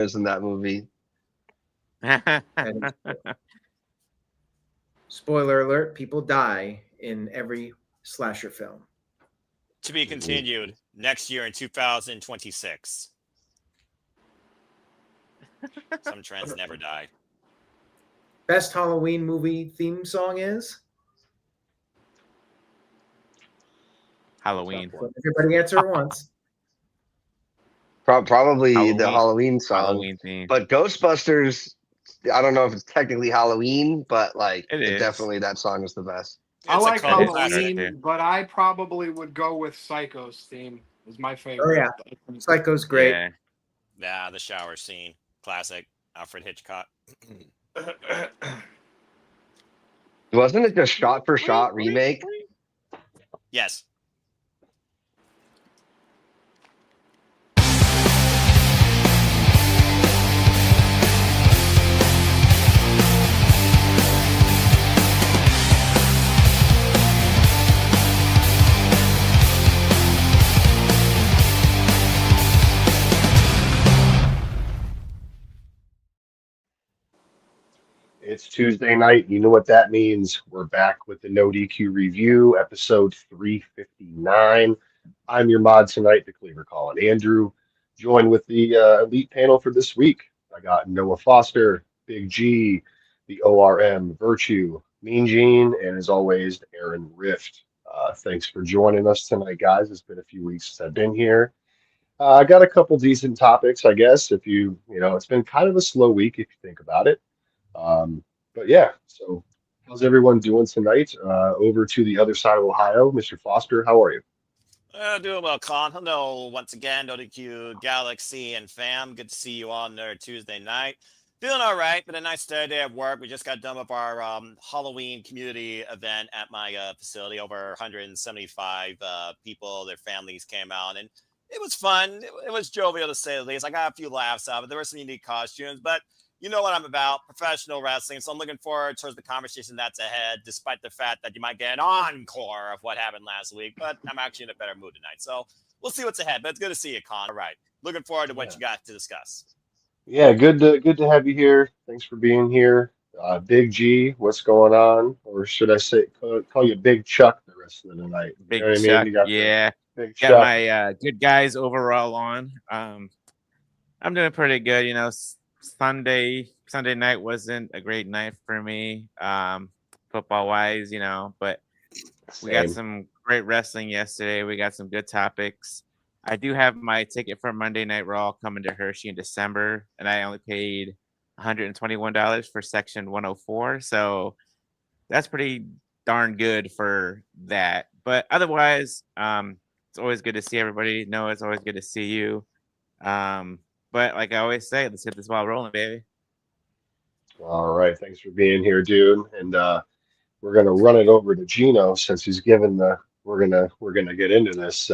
is in that movie. And spoiler alert: people die in every slasher film. To be continued next year in 2026. Some trends never die. Best Halloween movie theme song is? Halloween. So everybody answer at once. Probably the Halloween song. Halloween theme. But Ghostbusters, I don't know if it's technically Halloween, but like It is. definitely that song is the best. I It's a like cult Halloween, classic. but I probably would go with Psycho's theme. Is my favorite. Oh yeah, Psycho's great. Yeah. Yeah, the shower scene. Classic. Alfred Hitchcock. Wasn't it just shot for shot remake? Yes. It's Tuesday night. You know what that means. We're back with the NoDQ review, episode 359. I'm your mod tonight, the Cleaver Colin Andrew, joined with the elite panel for this week. I got Noah Foster, Big G, the ORM, Virtue, Mean Gene, and as always, Aaron Rift. Thanks for joining us tonight, guys. It's been a few weeks since I've been here. I got a couple decent topics, I guess. If it's been kind of a slow week if you think about it. But yeah, so how's everyone doing tonight? Over to the other side of Ohio, Mr. Foster, how are you? Doing well, Con. Hello once again, WQ Galaxy and fam. Good to see you all on their Tuesday night. Feeling all right. Been a nice day at work. We just got done with our Halloween community event at my facility. Over 175 people, their families came out, and it was fun. It was jovial to say the least. I got a few laughs out of it. There were some unique costumes, but you know what I'm about, professional wrestling. So I'm looking forward towards the conversation that's ahead, despite the fact that you might get an encore of what happened last week. But I'm actually in a better mood tonight. So we'll see what's ahead. But it's good to see you, Con. All right. Looking forward to what you got to discuss. Yeah, good to have you here. Thanks for being here. Big G, what's going on? Or should I say call you Big Chuck the rest of the night? You Big know what I mean? Chuck. You got Yeah. Big Got Chuck. my good guys overall on. I'm doing pretty good. You know, Sunday night wasn't a great night for me, football wise, but we got Same. some great wrestling yesterday. We got some good topics. I do have my ticket for Monday Night Raw coming to Hershey in December, and I only paid $121 for section 104. So that's pretty darn good for that. But otherwise, it's always good to see everybody. Noah, it's always good to see you. But like I always say, let's get this ball rolling, baby. All right, thanks for being here, dude. And we're gonna run it over to Gino since he's given the. We're gonna get into this.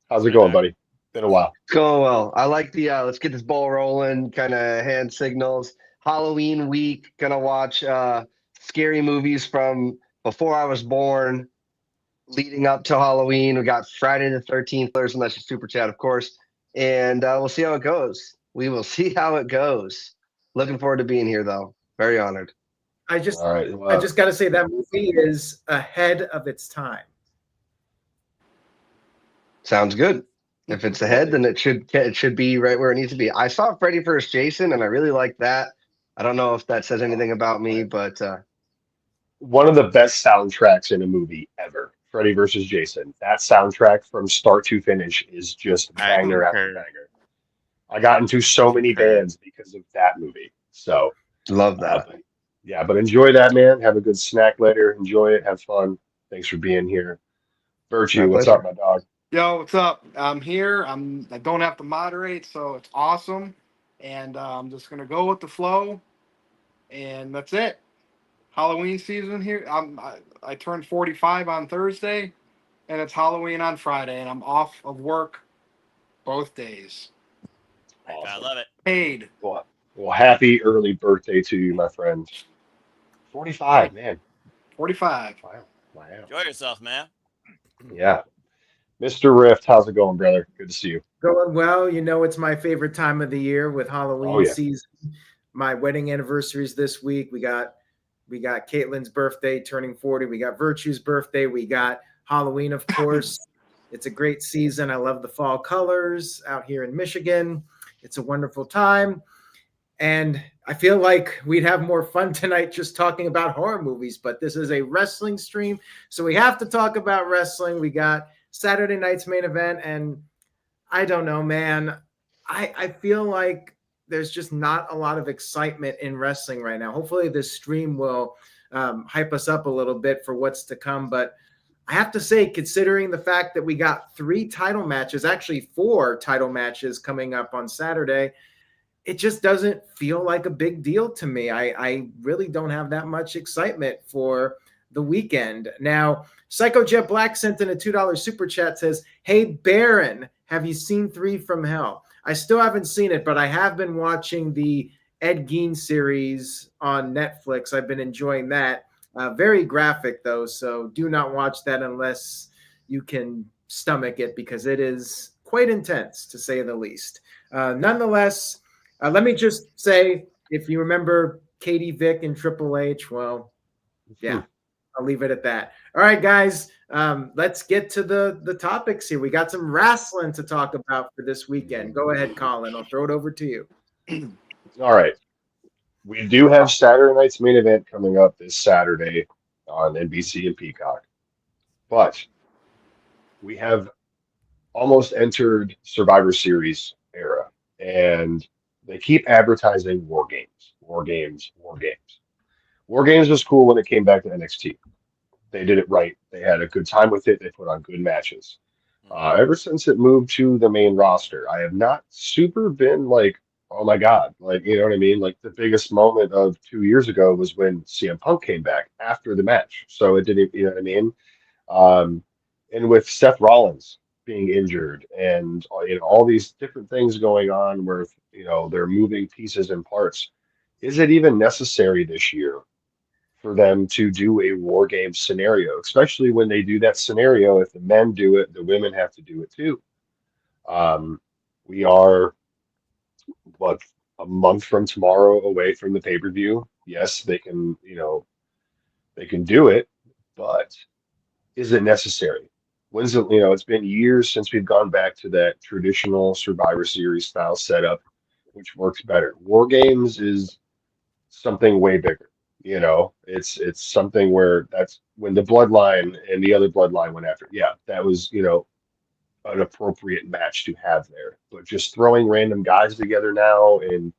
How's it going, buddy? Been a while. Going well. I like the let's get this ball rolling kind of hand signals. Halloween week, gonna watch scary movies from before I was born, leading up to Halloween. We got Friday the 13th, unless you super chat, of course, and we'll see how it goes. We will see how it goes. Looking forward to being here, though. Very honored. I just All right. I just got to say that movie is ahead of its time. Sounds good. If it's ahead, then it should be right where it needs to be. I saw Freddy vs. Jason, and I really like that. I don't know if that says anything about me, but one of the best soundtracks in a movie ever. Freddy vs. Jason. That soundtrack from start to finish is just banger after banger. I got into so many bands because of that movie. So love that. But enjoy that, man. Have a good snack later. Enjoy it. Have fun. Thanks for being here. Virtue, what's up, my dog? Yo, what's up? I'm here. I don't have to moderate, so it's awesome. And I'm just gonna go with the flow. And that's it. Halloween season here. I turned 45 on Thursday, and it's Halloween on Friday, and I'm off of work both days. Awesome. I love it. Paid. Well, happy early birthday to you, my friend. 45, man. 45. Wow. Enjoy yourself, man. Yeah. Mr. Rift, how's it going, brother? Good to see you. Going well. You know, it's my favorite time of the year with Halloween yeah. season. My wedding anniversary is this week. We got Caitlin's birthday turning 40. We got Virtue's birthday. We got Halloween, of course. It's a great season. I love the fall colors out here in Michigan. It's a wonderful time. And I feel like we'd have more fun tonight just talking about horror movies, but this is a wrestling stream. So we have to talk about wrestling. We got Saturday night's main event, and I don't know, man. I feel like there's just not a lot of excitement in wrestling right now. Hopefully this stream will hype us up a little bit for what's to come. But I have to say, considering the fact that we got 3 title matches, actually 4 title matches coming up on Saturday, it just doesn't feel like a big deal to me. I really don't have that much excitement for the weekend. Now, Psycho Jet Black sent in a $2 super chat, says, "Hey, Baron, have you seen 3 from Hell?" I still haven't seen it, but I have been watching the Ed Gein series on Netflix. I've been enjoying that. Very graphic, though, so do not watch that unless you can stomach it, because it is quite intense, to say the least. Nonetheless, let me just say, if you remember Katie Vick and Triple H, well, yeah, I'll leave it at that. All right, guys, let's get to the topics here. We got some wrestling to talk about for this weekend. Go ahead, Colin. I'll throw it over to you. All right. We do have Saturday night's main event coming up this Saturday on NBC and Peacock. But we have almost entered Survivor Series era, and they keep advertising War Games, War Games, War Games. War Games was cool when it came back to NXT. They did it right. They had a good time with it. They put on good matches. Ever since it moved to the main roster, I have not super been like, oh my God, like, you know what I mean? Like the biggest moment of 2 years ago was when CM Punk came back after the match. So it didn't, you know what I mean? Um, and with Seth Rollins being injured and all these different things going on where they're moving pieces and parts, is it even necessary this year for them to do a war game scenario? Especially when they do that scenario, if the men do it, the women have to do it too. We are what, a month from tomorrow away from the pay-per-view. Yes, they can do it, but is it necessary? When's it, it's been years since we've gone back to that traditional Survivor Series style setup, which works better. War Games is something way bigger. It's something where that's when the Bloodline and the other Bloodline went after. Yeah, that was, an appropriate match to have there. But just throwing random guys together now in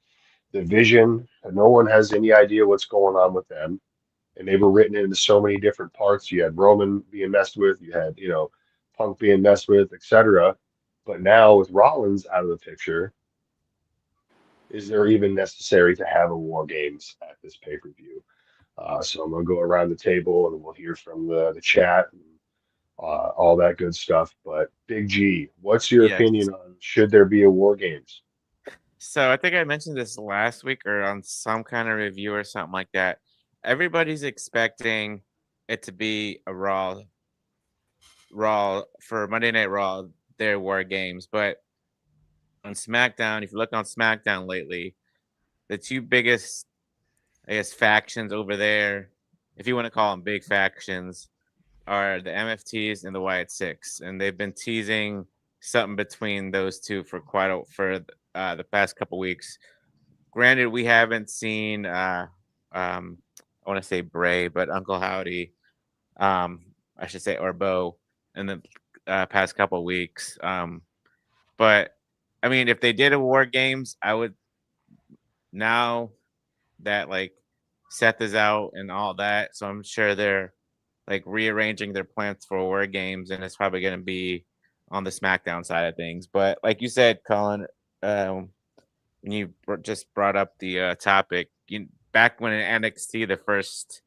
the Vision, no one has any idea what's going on with them, and they were written into so many different parts. You had Roman being messed with, you had, Punk being messed with, etc. But now with Rollins out of the picture, is there even necessary to have a War Games at this pay-per-view? So I'm going to go around the table and we'll hear from the chat and all that good stuff. But Big G, what's your opinion on should there be a War Games? So I think I mentioned this last week or on some kind of review or something like that. Everybody's expecting it to be a Raw for Monday Night Raw, their War Games. But on SmackDown, if you look on SmackDown lately, the 2 biggest, I guess, factions over there, if you want to call them big factions, are the MFTs and the Wyatt Six, and they've been teasing something between those 2 for the past couple weeks. Granted, we haven't seen I want to say Bray, but Uncle Howdy, I should say, or Bo, in the past couple weeks. But I mean, if they did a War Games, I would, now that like Seth is out and all that, so I'm sure they're like rearranging their plans for War Games, and it's probably going to be on the SmackDown side of things. But like you said, Colin, when you just brought up the topic, back when in NXT, the first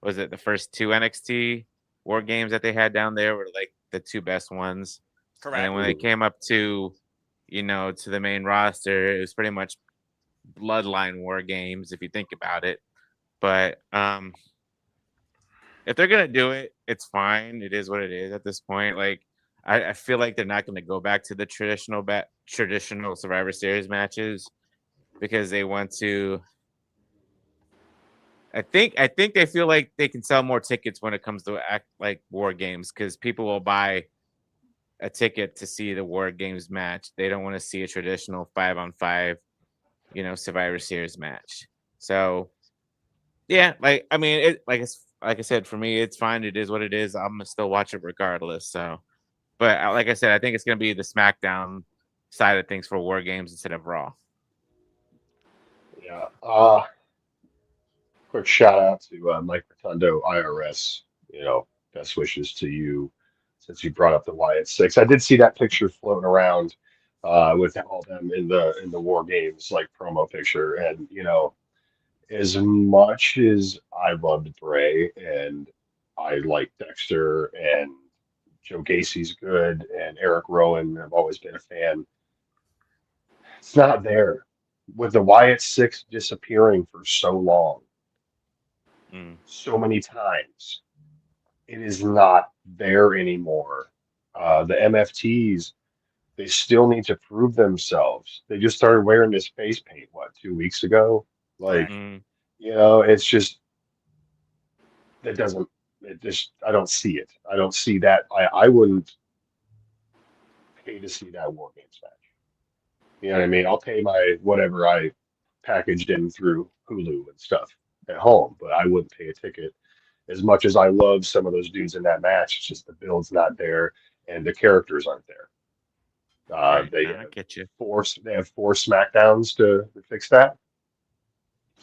2 NXT War Games that they had down there were like the 2 best ones. Correct. And then when they came up to, to the main roster, it was pretty much Bloodline War Games, if you think about it. But if they're gonna do it, it's fine. It is what it is at this point. Like I feel like they're not gonna go back to the traditional traditional Survivor Series matches because they want to. I think they feel like they can sell more tickets when it comes to act like WarGames because people will buy a ticket to see the WarGames match. They don't want to see a traditional 5-on-5, Survivor Series match. So, yeah, like I mean, like I said, for me, it's fine. It is what it is. I'm gonna still watch it regardless. So, but like I said, I think it's gonna be the SmackDown side of things for WarGames instead of Raw. Yeah. Quick shout out to Mike Rotundo, IRS. Best wishes to you since you brought up the Wyatt Six. I did see that picture floating around with all them in the War Games like promo picture, and as much as I loved Bray and I like Dexter and Joe Gacy's good and Eric Rowan, I've always been a fan. It's not there with the Wyatt Six disappearing for so long. So many times. It is not there anymore. The MFTs, they still need to prove themselves. They just started wearing this face paint, 2 weeks ago? Like, it's just, that doesn't, it just, I don't see it. I don't see that. I wouldn't pay to see that War Games match. You know what I mean? I'll pay my whatever I packaged in through Hulu and stuff at home, but I wouldn't pay a ticket. As much as I love some of those dudes in that match, it's just the build's not there and the characters aren't there. Right. They I get you. They have 4 SmackDowns to fix that.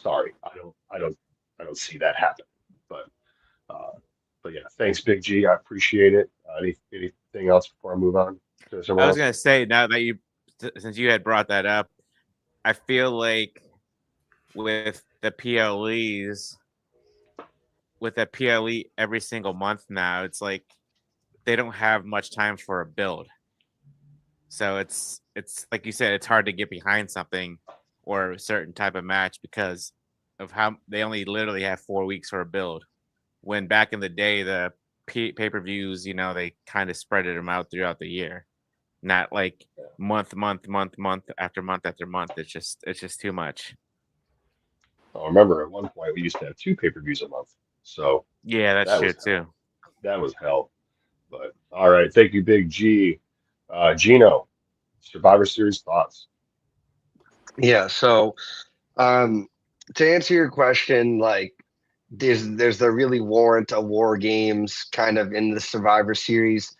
Sorry, I don't see that happen. But yeah, thanks, Big G. I appreciate it. Anything else before I move on to someone I was else? gonna say now that since you had brought that up, I feel like with the PLEs, with a PLE every single month now, it's like they don't have much time for a build. So it's like you said, it's hard to get behind something or a certain type of match because of how they only literally have 4 weeks for a build. When back in the day, the pay-per-views, they kind of spread them out throughout the year, not like month after month after month. It's just too much. I remember at one point we used to have 2 pay-per-views a month. So yeah, that's true too. That was hell. But all right, thank you, Big G. Gino, Survivor Series thoughts. Yeah, so to answer your question, like there's the really warrant a War Games kind of in the Survivor Series.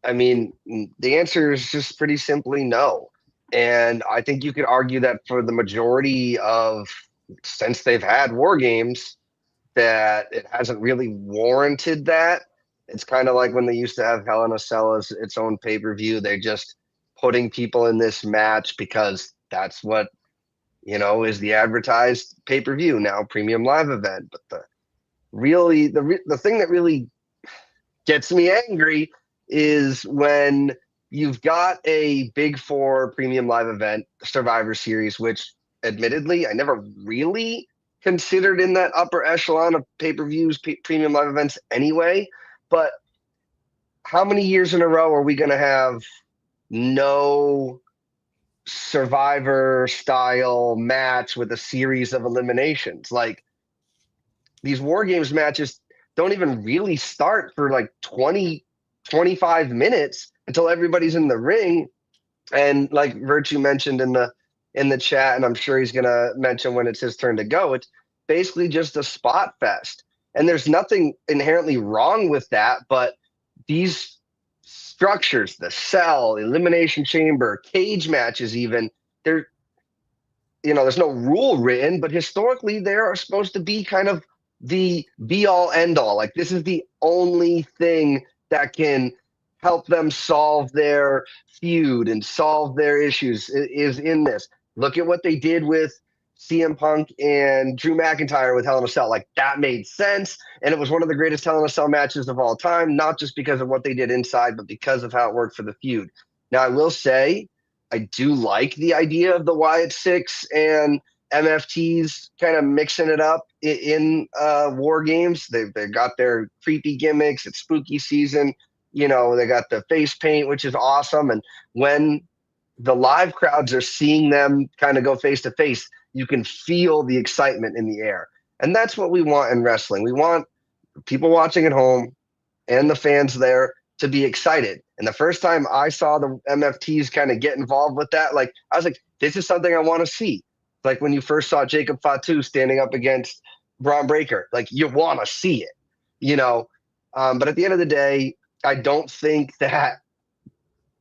I mean, the answer is just pretty simply no. And I think you could argue that for the majority of since they've had War Games, that it hasn't really warranted that. It's kind of like when they used to have Hell in a Cell as its own pay-per-view. They're just putting people in this match because that's what is the advertised pay-per-view now, premium live event. But the thing that really gets me angry is when you've got a big 4 premium live event, Survivor Series, which admittedly I never really considered in that upper echelon of pay-per-views, premium live events anyway. But how many years in a row are we going to have no Survivor style match with a series of eliminations? Like, these War Games matches don't even really start for like 20, 25 minutes until everybody's in the ring. And like Virtue mentioned in the chat, and I'm sure he's gonna mention when it's his turn to go, it's basically just a spot fest. And there's nothing inherently wrong with that, but these structures, the cell, elimination chamber, cage matches, even, they're there's no rule written, but historically they are supposed to be kind of the be all end all. Like, this is the only thing that can help them solve their feud and solve their issues is in this. Look at what they did with CM Punk and Drew McIntyre with Hell in a Cell. Like, that made sense. And it was one of the greatest Hell in a Cell matches of all time, not just because of what they did inside, but because of how it worked for the feud. Now, I will say, I do like the idea of the Wyatt Six and MFTs kind of mixing it up in War Games. They've got their creepy gimmicks. It's spooky season. They got the face paint, which is awesome. And when the live crowds are seeing them kind of go face to face. You can feel the excitement in the air. And that's what we want in wrestling. We want people watching at home and the fans there to be excited. And the first time I saw the MFTs kind of get involved with that, like I was like, this is something I want to see. Like when you first saw Jacob Fatu standing up against Braun Breaker, like you want to see it, you know. But at the end of the day, I don't think that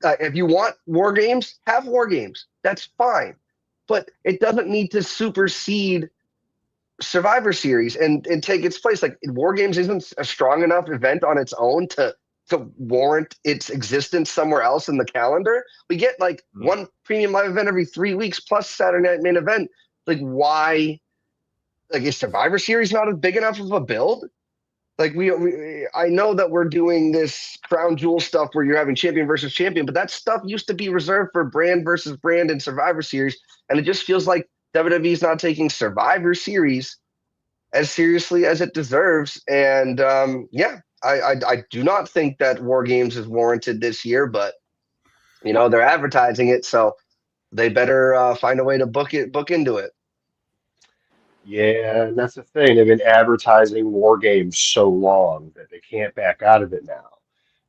if you want war games, have war games. That's fine, but it doesn't need to supersede Survivor Series and take its place. Like War Games isn't a strong enough event on its own to warrant its existence somewhere else in the calendar. We get like one premium live event every 3 weeks plus Saturday Night Main Event. Like why? Like is Survivor Series not as big enough of a build? Like I know that we're doing this crown jewel stuff where you're having champion versus champion, but that stuff used to be reserved for brand versus brand in Survivor Series, and it just feels like WWE's not taking Survivor Series as seriously as it deserves. And I do not think that War Games is warranted this year, but you know they're advertising it, so they better find a way to book into it. Yeah, and that's the thing. They've been advertising war games so long that they can't back out of it now.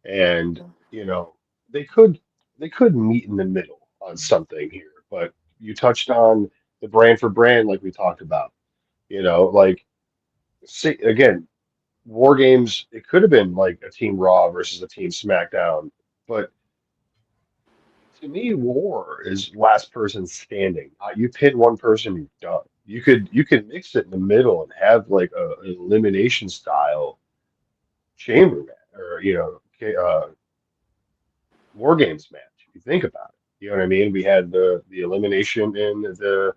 And, you know, they could they could meet in the middle on something here, but you touched on the brand for brand like we talked about. You know, like see, again, war games, it could have been like a Team Raw versus a Team SmackDown, but to me, war is last person standing. You pin one person, you're done. You could mix it in the middle and have like an elimination style chamber match or war games match. If you think about it, you know what I mean. We had the elimination in the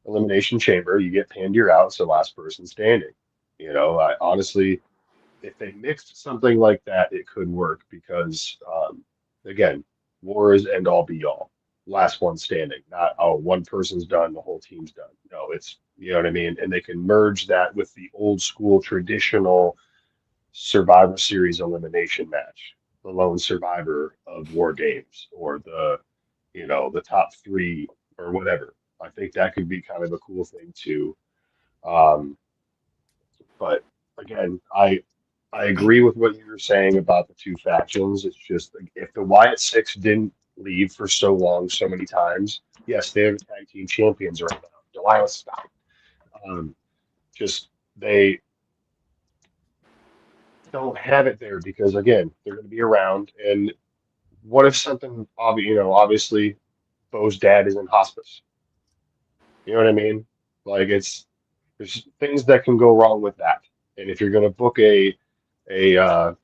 elimination chamber. You get pinned, you're out. So last person standing. You know, I honestly, if they mixed something like that, it could work because, again, war is end all be all. Last one standing, not oh one person's done, the whole team's done. No, it's you know what I mean, and they can merge that with the old school traditional Survivor Series elimination match, the lone survivor of War Games, or the top three or whatever. I think that could be kind of a cool thing too. Um, but again, I agree with what you were saying about the two factions. It's just like, if the Wyatt Six didn't leave for so long, so many times, yes, they have tag team champions right now. Delilah Scott. Um, just they don't have it there because again, they're going to be around. And what if something obviously Bo's dad is in hospice. You know what I mean? Like there's things that can go wrong with that. And if you're going to book a hey, that'd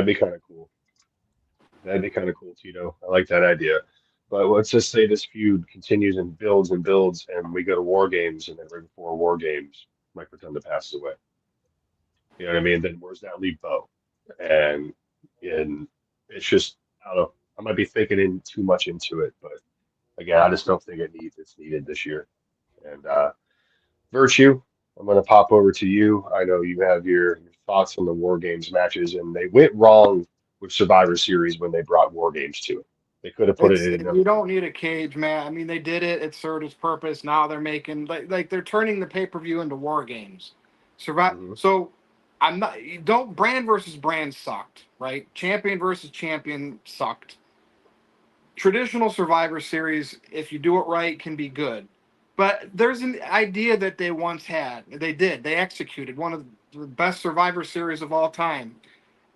be kind of cool. That'd be kind of cool, Tito. I like that idea. But let's just say this feud continues and builds, and we go to War Games, and then right before War Games, Mike Rotunda passes away. You know what I mean? Then where's that leave Bo? And it's just I don't know. I might be thinking in too much into it, but again, I just don't think it's needed this year. And Virtue, I'm going to pop over to you. I know you have your thoughts on the War Games matches, and they went wrong with Survivor Series when they brought War Games to it. They could have put it in You don't need a cage, man. I mean, they did it. It served its purpose. Now they're making like they're turning the pay per view into war games. Mhm. So I'm not. Don't brand versus brand sucked, right? Champion versus champion sucked. Traditional Survivor Series, if you do it right, can be good. But there's an idea that they once had. They did. They executed one of the best Survivor Series of all time,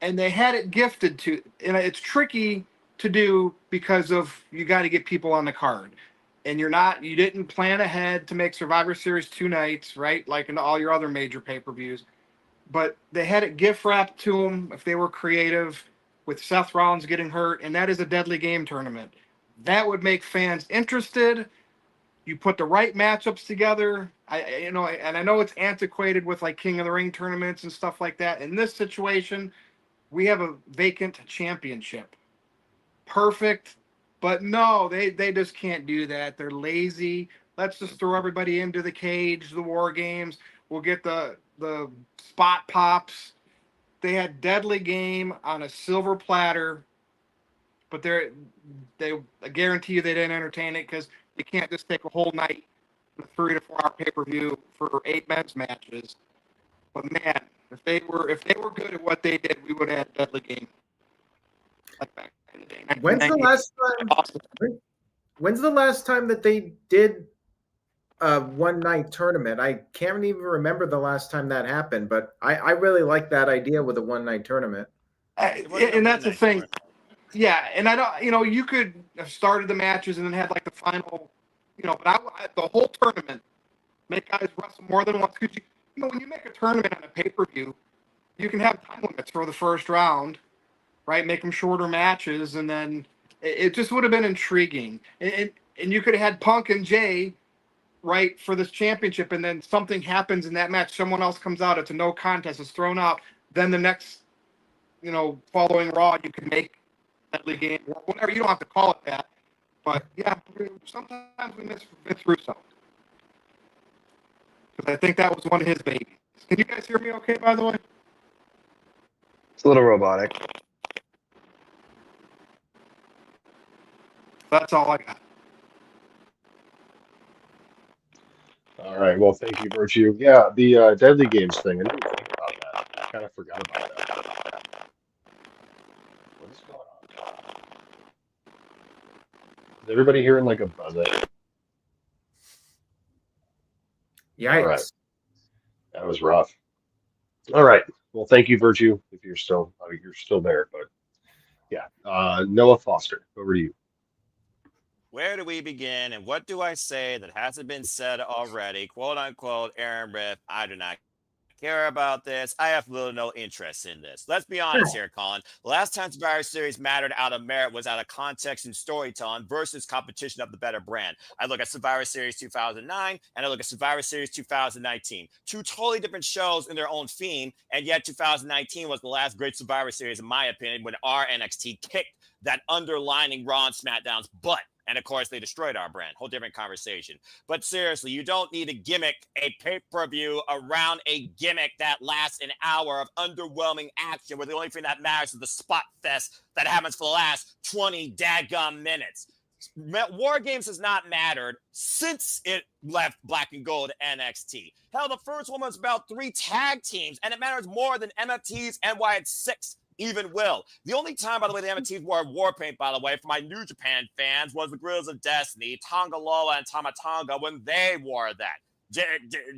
and they had it gifted to. And it's tricky to do because of you got to get people on the card, and you didn't plan ahead to make Survivor Series 2 nights, right? Like in all your other major pay per views. But they had it gift wrapped to them if they were creative with Seth Rollins getting hurt, and that is a deadly game tournament. That would make fans interested. You put the right matchups together. And I know it's antiquated with like King of the Ring tournaments and stuff like that. In this situation, we have a vacant championship. Perfect. But no, they just can't do that. They're lazy. Let's just throw everybody into the cage, the war games. We'll get the spot pops. They had deadly game on a silver platter but I guarantee you they didn't entertain it because you can't just take a whole night, a 3 to 4 hour pay-per-view for 8 men's matches. But man, if they were good at what they did, we would have had Deadly Game. Like back in the day. When's the last time that they did a one-night tournament? I can't even remember the last time that happened, but I really like that idea with a one-night tournament. And that's the thing. Yeah, and I don't, you could have started the matches and then had like the final, but the whole tournament, make guys wrestle more than once. Because when you make a tournament on a pay-per-view, you can have time limits for the first round, right? Make them shorter matches, and then it just would have been intriguing. And you could have had Punk and Jay, right, for this championship, and then something happens in that match. Someone else comes out. It's a no contest. It's thrown out. Then the next, following Raw, you can make Deadly Game or whatever. You don't have to call it that. But, yeah, sometimes we miss Vince Russo. Because I think that was one of his babies. Can you guys hear me okay, by the way? It's a little robotic. That's all I got. All right. Well, thank you, Virtue. Yeah, the Deadly Games thing. I didn't think about that. I kind of forgot about that. What is going on? Is everybody hearing like a buzzing? Yikes. All right. That was rough. All right. Well, thank you, Virtue, if you're still there. But yeah, Noah Foster, over to you. Where do we begin, and what do I say that hasn't been said already? "Quote unquote," Aaron Riff, I do not care about this. I have little no interest in this. Let's be honest here, Colin. The last time Survivor Series mattered out of merit was out of context and storytelling versus competition of the better brand. I look at Survivor Series 2009 and I look at Survivor Series 2019. Two totally different shows in their own theme, and yet 2019 was the last great Survivor Series, in my opinion, when our NXT kicked that underlining Raw and SmackDown's butt. And of course, they destroyed our brand. Whole different conversation. But seriously, you don't need to gimmick a pay-per-view around a gimmick that lasts an hour of underwhelming action, where the only thing that matters is the spot fest that happens for the last 20 daggum minutes. WarGames has not mattered since it left Black and Gold NXT. Hell, the first one was about 3 tag teams, and it matters more than MFTs and why it's 6. Even will. The only time, by the way, the MFTs wore war paint, by the way, for my New Japan fans, was the Guerrillas of Destiny, Tonga Lola, and Tama Tonga when they wore that.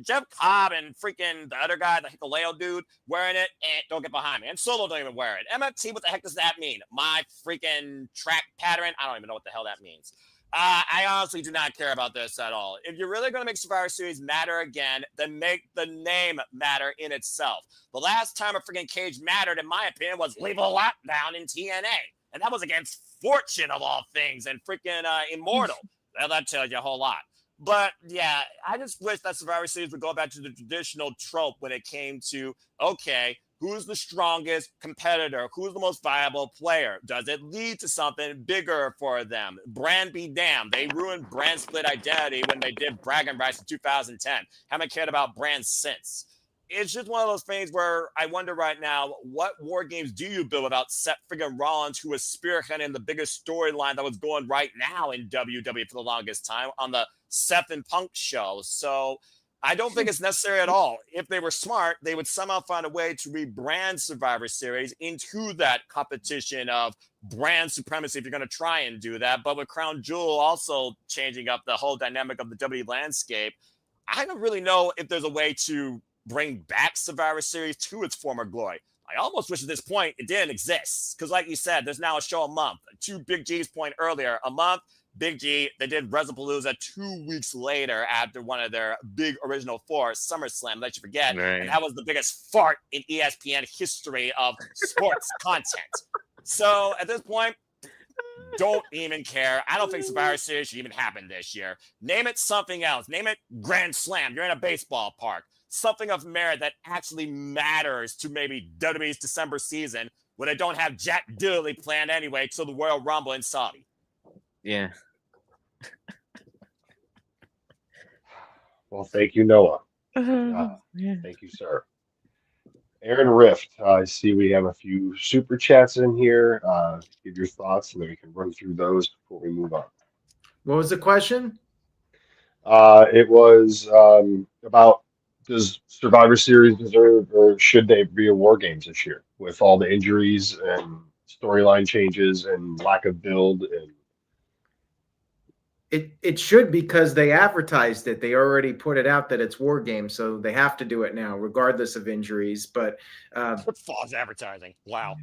Jeff Cobb and freaking the other guy, the Hikaleo dude, wearing it, don't get behind me. And Solo don't even wear it. MFT, what the heck does that mean? My freaking track pattern? I don't even know what the hell that means. I honestly do not care about this at all. If you're really going to make Survivor Series matter again, then make the name matter in itself. The last time a freaking cage mattered, in my opinion, was Leave a Lockdown in TNA. And that was against Fortune, of all things, and freaking Immortal. Well, that tells you a whole lot. But, yeah, I just wish that Survivor Series would go back to the traditional trope when it came to, okay, who's the strongest competitor? Who's the most viable player? Does it lead to something bigger for them? Brand be damned. They ruined brand split identity when they did Bragging Rights in 2010. Haven't cared about brands since. It's just one of those things where I wonder right now, what war games do you build without Seth friggin' Rollins, who was spearheading the biggest storyline that was going right now in WWE for the longest time on the Seth and Punk show? So I don't think it's necessary at all. If they were smart, they would somehow find a way to rebrand Survivor Series into that competition of brand supremacy if you're going to try and do that. But with Crown Jewel also changing up the whole dynamic of the WWE landscape, I don't really know if there's a way to bring back Survivor Series to its former glory. I almost wish at this point it didn't exist. Because like you said, there's now a show a month. To Big G's point earlier, a month. Big G, they did WrestlePalooza 2 weeks later after one of their big original 4, SummerSlam, let you forget. Right. And that was the biggest fart in ESPN history of sports content. So at this point, don't even care. I don't think Survivor Series should even happen this year. Name it something else. Name it Grand Slam. You're in a baseball park. Something of merit that actually matters to maybe WWE's December season when they don't have Jack Diddley planned anyway till the Royal Rumble in Saudi. Yeah. Well, thank you, Noah. Thank you, sir. Aaron Rift, I see we have a few super chats in here. Give your thoughts, and then we can run through those before we move on. What was the question? It was about, does Survivor Series deserve, or should they be a War Games this year with all the injuries and storyline changes and lack of build? And It should, because they advertised it. They already put it out that it's War Games, so they have to do it now, regardless of injuries. But False advertising. Wow.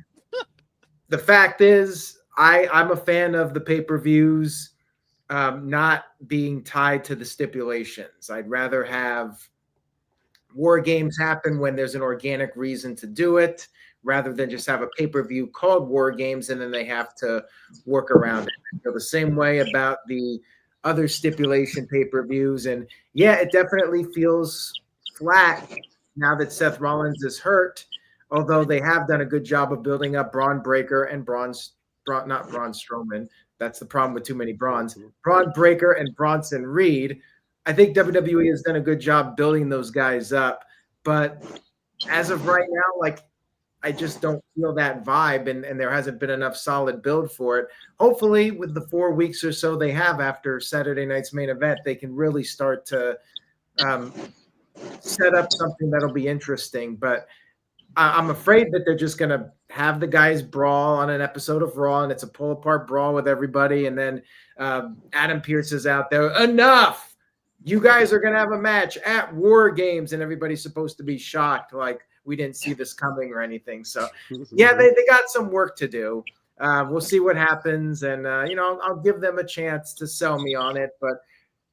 the fact is, I'm a fan of the pay-per-views not being tied to the stipulations. I'd rather have War Games happen when there's an organic reason to do it, rather than just have a pay-per-view called War Games and then they have to work around it. I feel the same way about the other stipulation pay-per-views. And yeah, it definitely feels flat now that Seth Rollins is hurt, although they have done a good job of building up Braun Breaker and not Braun Strowman. That's the problem with too many Brauns. Braun Breaker and Bronson Reed. I think WWE has done a good job building those guys up. But as of right now, like, I just don't feel that vibe, and there hasn't been enough solid build for it. Hopefully, with the 4 weeks or so they have after Saturday night's main event, they can really start to set up something that'll be interesting. But I'm afraid that they're just going to have the guys brawl on an episode of Raw, and it's a pull-apart brawl with everybody, and then Adam Pearce is out there. Enough! You guys are going to have a match at War Games, and everybody's supposed to be shocked, like we didn't see this coming or anything. So, yeah, they got some work to do. We'll see what happens, and, I'll give them a chance to sell me on it. But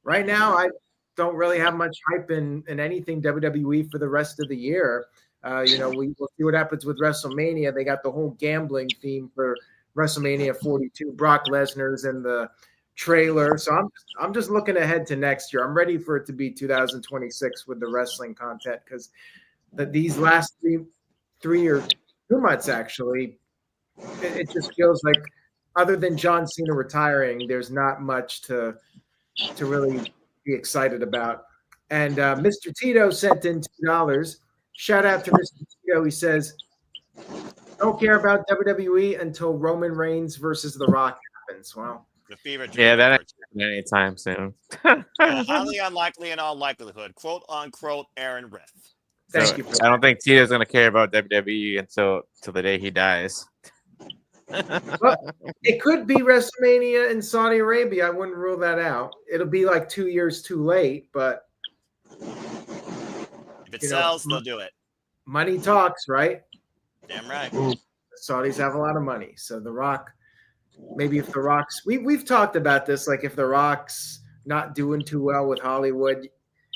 right now, I don't really have much hype in anything WWE for the rest of the year. We'll see what happens with WrestleMania. They got the whole gambling theme for WrestleMania 42. Brock Lesnar's in the trailer. So I'm just looking ahead to next year. I'm ready for it to be 2026 with the wrestling content, because these last three or 2 months, actually, it just feels like, other than John Cena retiring, there's not much to really be excited about. And Mr. Tito sent in $2. Shout out to Mr. Tito. He says, don't care about WWE until Roman Reigns versus The Rock happens. Well, The fever dream. Yeah, that ain't happening anytime soon. Highly unlikely in all likelihood. Quote unquote Aaron Riff. thank you. I don't think Tito's gonna care about WWE until the day he dies. Well, it could be WrestleMania in Saudi Arabia. I wouldn't rule that out. It'll be like 2 years too late, but If it sells, they'll do it. money talks, right? Damn right. The Saudis have a lot of money. So The Rock, maybe if The Rock's, we've talked about this, like if The Rock's not doing too well with Hollywood,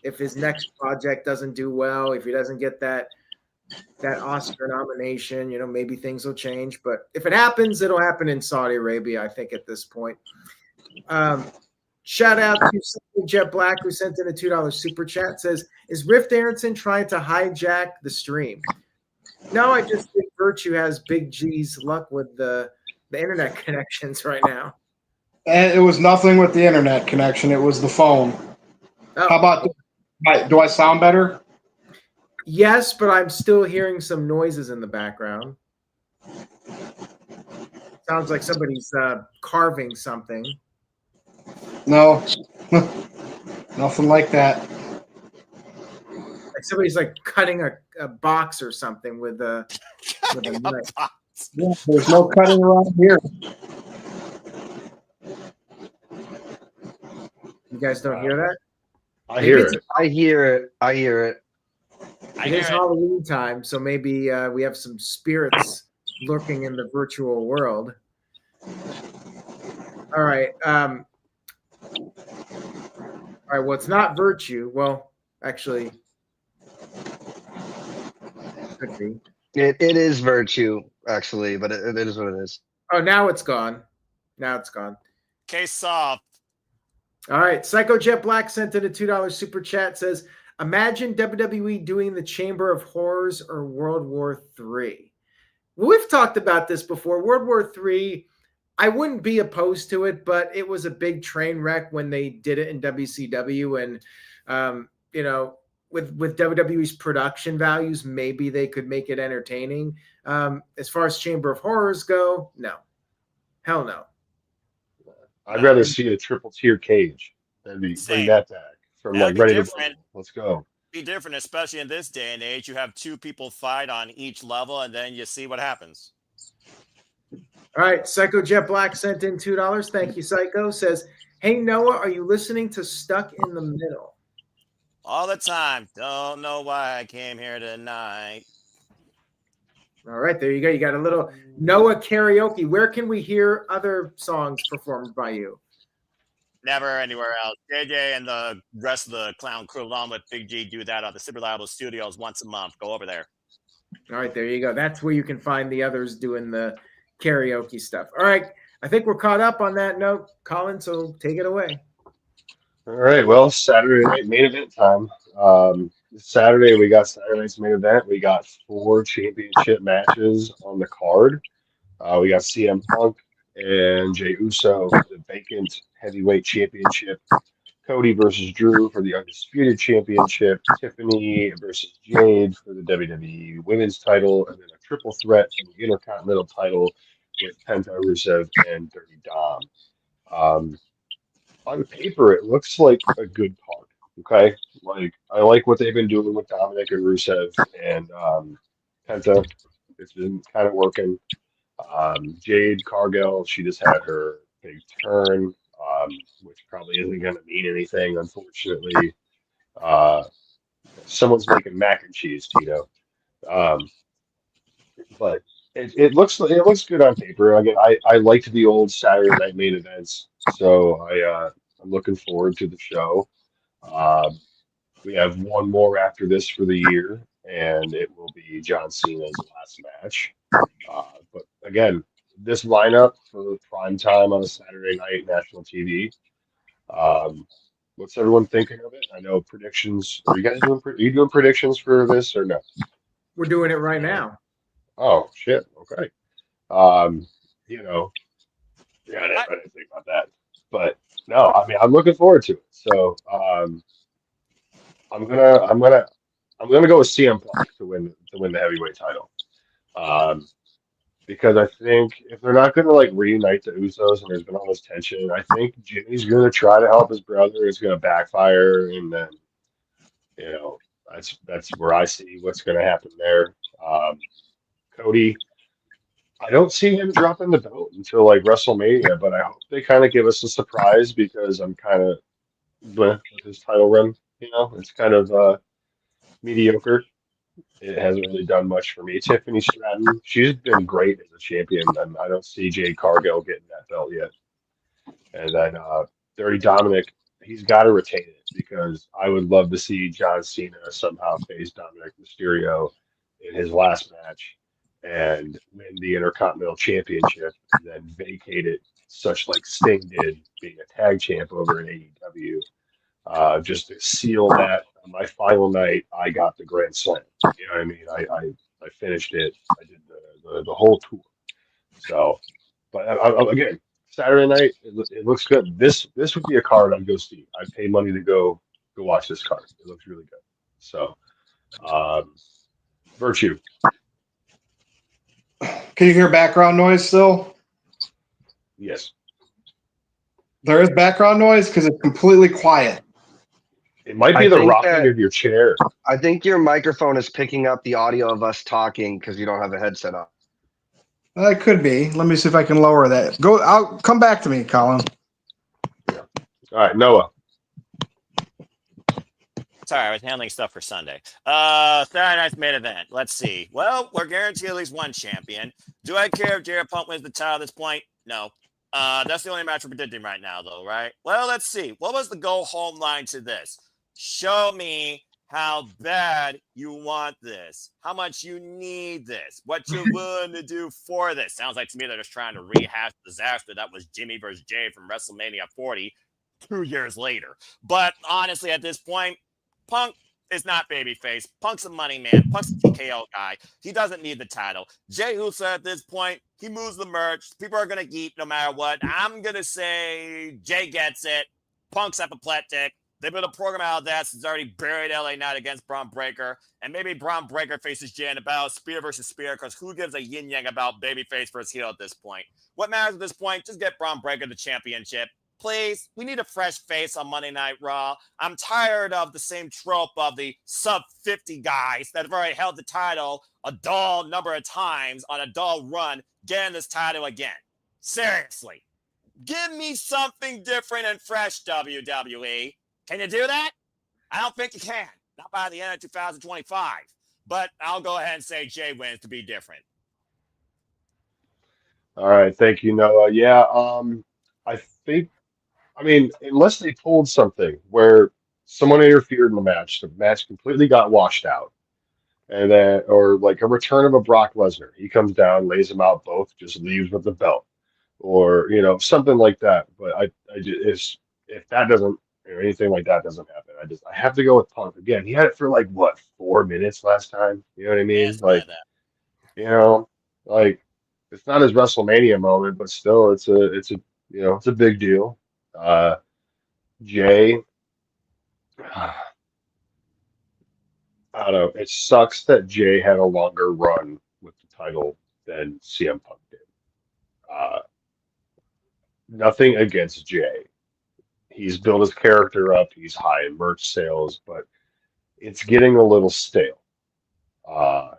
if his next project doesn't do well, if he doesn't get that Oscar nomination, maybe things will change. But if it happens, it'll happen in Saudi Arabia, I think, at this point. Shout out to Jet Black, who sent in a $2 super chat. Says, is Rift Aronson trying to hijack the stream? No, I just think Virtue has Big G's luck with the internet connections right now. And it was nothing with the internet connection. It was the phone. Oh. How about, do I sound better? Yes, but I'm still hearing some noises in the background. Sounds like somebody's carving something. No, nothing like that. Like somebody's like cutting a box or something with a knife. Yeah, there's no cutting around here. You guys don't hear that? I hear it. I hear it. I hear it. It is Halloween time, so maybe we have some spirits lurking in the virtual world. All right. All right. Well, it's not Virtue. Well, actually, it could be. It is Virtue, actually, but it is what it is. Oh, now it's gone. Now it's gone. Case soft. All right. Psycho Jet Black sent in a $2 super chat. Says, imagine WWE doing the Chamber of Horrors or World War III. We've talked about this before. World War III, I wouldn't be opposed to it, but it was a big train wreck when they did it in WCW. And, with WWE's production values, maybe they could make it entertaining. As far as Chamber of Horrors go, no, hell no. I'd rather see a triple tier cage. Bring Same. that back from That'd like be ready to different. rumble. Let's go. Be different, especially in this day and age. You have two people fight on each level, and then you see what happens. All right, Psycho Jet Black sent in $2. Thank you, Psycho. Says, "Hey Noah, are you listening to Stuck in the Middle?" All the time. Don't know why I came here tonight. All right, there you go. You got a little Noah karaoke. Where can we hear other songs performed by you? Never anywhere else. JJ and the rest of the clown crew, along with Big G, do that at the Super Reliable Studios once a month. Go over there. All right, there you go. That's where you can find the others doing the karaoke stuff. All right, I think we're caught up on that note, Colin, so take it away. All right. Well, Saturday night main event time. Saturday we got Saturday night's main event. We got 4 championship matches on the card. We got CM Punk and Jey Uso for the vacant heavyweight championship. Cody versus Drew for the undisputed championship. Tiffany versus Jade for the WWE women's title, and then a triple threat for the intercontinental title with Penta, Rusev, and Dirty Dom. On paper, it looks like a good card. Okay, like I like what they've been doing with Dominic and Rusev and Penta. It's been kind of working. Jade Cargill, she just had her big turn, which probably isn't going to mean anything, unfortunately. Someone's making mac and cheese, Tito. But it looks good on paper. Again, I liked the old Saturday night main events, so I'm looking forward to the show. Um, we have one more after this for the year, and it will be John Cena's last match. But again, this lineup for prime time on a Saturday night national TV. Um, what's everyone thinking of it? I know predictions. Are you guys doing? Are you doing predictions for this or no? We're doing it right now. Oh shit. Okay. Um, you know, yeah, I didn't think about that. But no, I mean, I'm looking forward to it. So I'm gonna go with CM Punk to win the heavyweight title. Because I think if they're not gonna like reunite the Usos and there's been all this tension, I think Jimmy's gonna try to help his brother. It's gonna backfire, and then you know that's where I see what's gonna happen there. Cody, I don't see him dropping the belt until like WrestleMania, but I hope they kind of give us a surprise because I'm kind of with his title run. You know, it's kind of mediocre. It hasn't really done much for me. Tiffany Stratton, she's been great as a champion, and I don't see Jade Cargill getting that belt yet. And then Dirty Dominic, he's got to retain it because I would love to see John Cena somehow face Dominic Mysterio in his last match and win the Intercontinental Championship and then vacate it, such like Sting did, being a tag champ over in AEW. Just to seal that on my final night, I got the Grand Slam. You know what I mean? I finished it. I did the whole tour. So, but again, Saturday night, it looks good. This would be a card I'd go see. I'd pay money to go watch this card. It looks really good. So, Virtue. Can you hear background noise still? Yes. There is background noise because it's completely quiet. It might be the rocking of your chair. I think your microphone is picking up the audio of us talking because you don't have a headset on. It could be. Let me see if I can lower that. I'll come back to me, Colin. Yeah. All right, Noah. Sorry, I was handling stuff for Sunday. Saturday night's main event. Let's see. Well, we're guaranteed at least one champion. Do I care if Jared Punk wins the title at this point? No. That's the only match we're predicting right now, though, right? Well, let's see. What was the go home line to this? Show me how bad you want this, how much you need this, what you're willing to do for this. Sounds like to me they're just trying to rehash the disaster that was Jimmy versus Jay from WrestleMania 40 2 years later. But honestly, at this point, Punk is not babyface. Punk's a money man. Punk's a TKO guy. He doesn't need the title. Jey Uso at this point, he moves the merch. People are going to eat no matter what. I'm going to say Jay gets it. Punk's apoplectic. They built a program out of that since already buried LA Knight against Braun Breaker. And maybe Braun Breaker faces Jay in a battle, spear versus spear, because who gives a yin yang about babyface versus heel at this point? What matters at this point? Just get Braun Breaker the championship. Please, we need a fresh face on Monday Night Raw. I'm tired of the same trope of the sub 50 guys that have already held the title a dull number of times on a dull run, getting this title again. Seriously. Give me something different and fresh, WWE. Can you do that? I don't think you can. Not by the end of 2025. But I'll go ahead and say Jay wins to be different. All right, thank you, Noah. Yeah, I think, I mean, unless they pulled something where someone interfered in the match completely got washed out, and then, or like a return of a Brock Lesnar, he comes down, lays them out both, just leaves with the belt, or something like that. But if that doesn't, or anything like that doesn't happen, I have to go with Punk again. He had it for like what, 4 minutes last time. You know what I Yeah, mean? something Like, like that. like it's not his WrestleMania moment, but still, it's a big deal. Jay, I don't know. It sucks that Jay had a longer run with the title than CM Punk did. Uh, Nothing against Jay. He's built his character up. He's high in merch sales, but it's getting a little stale. Because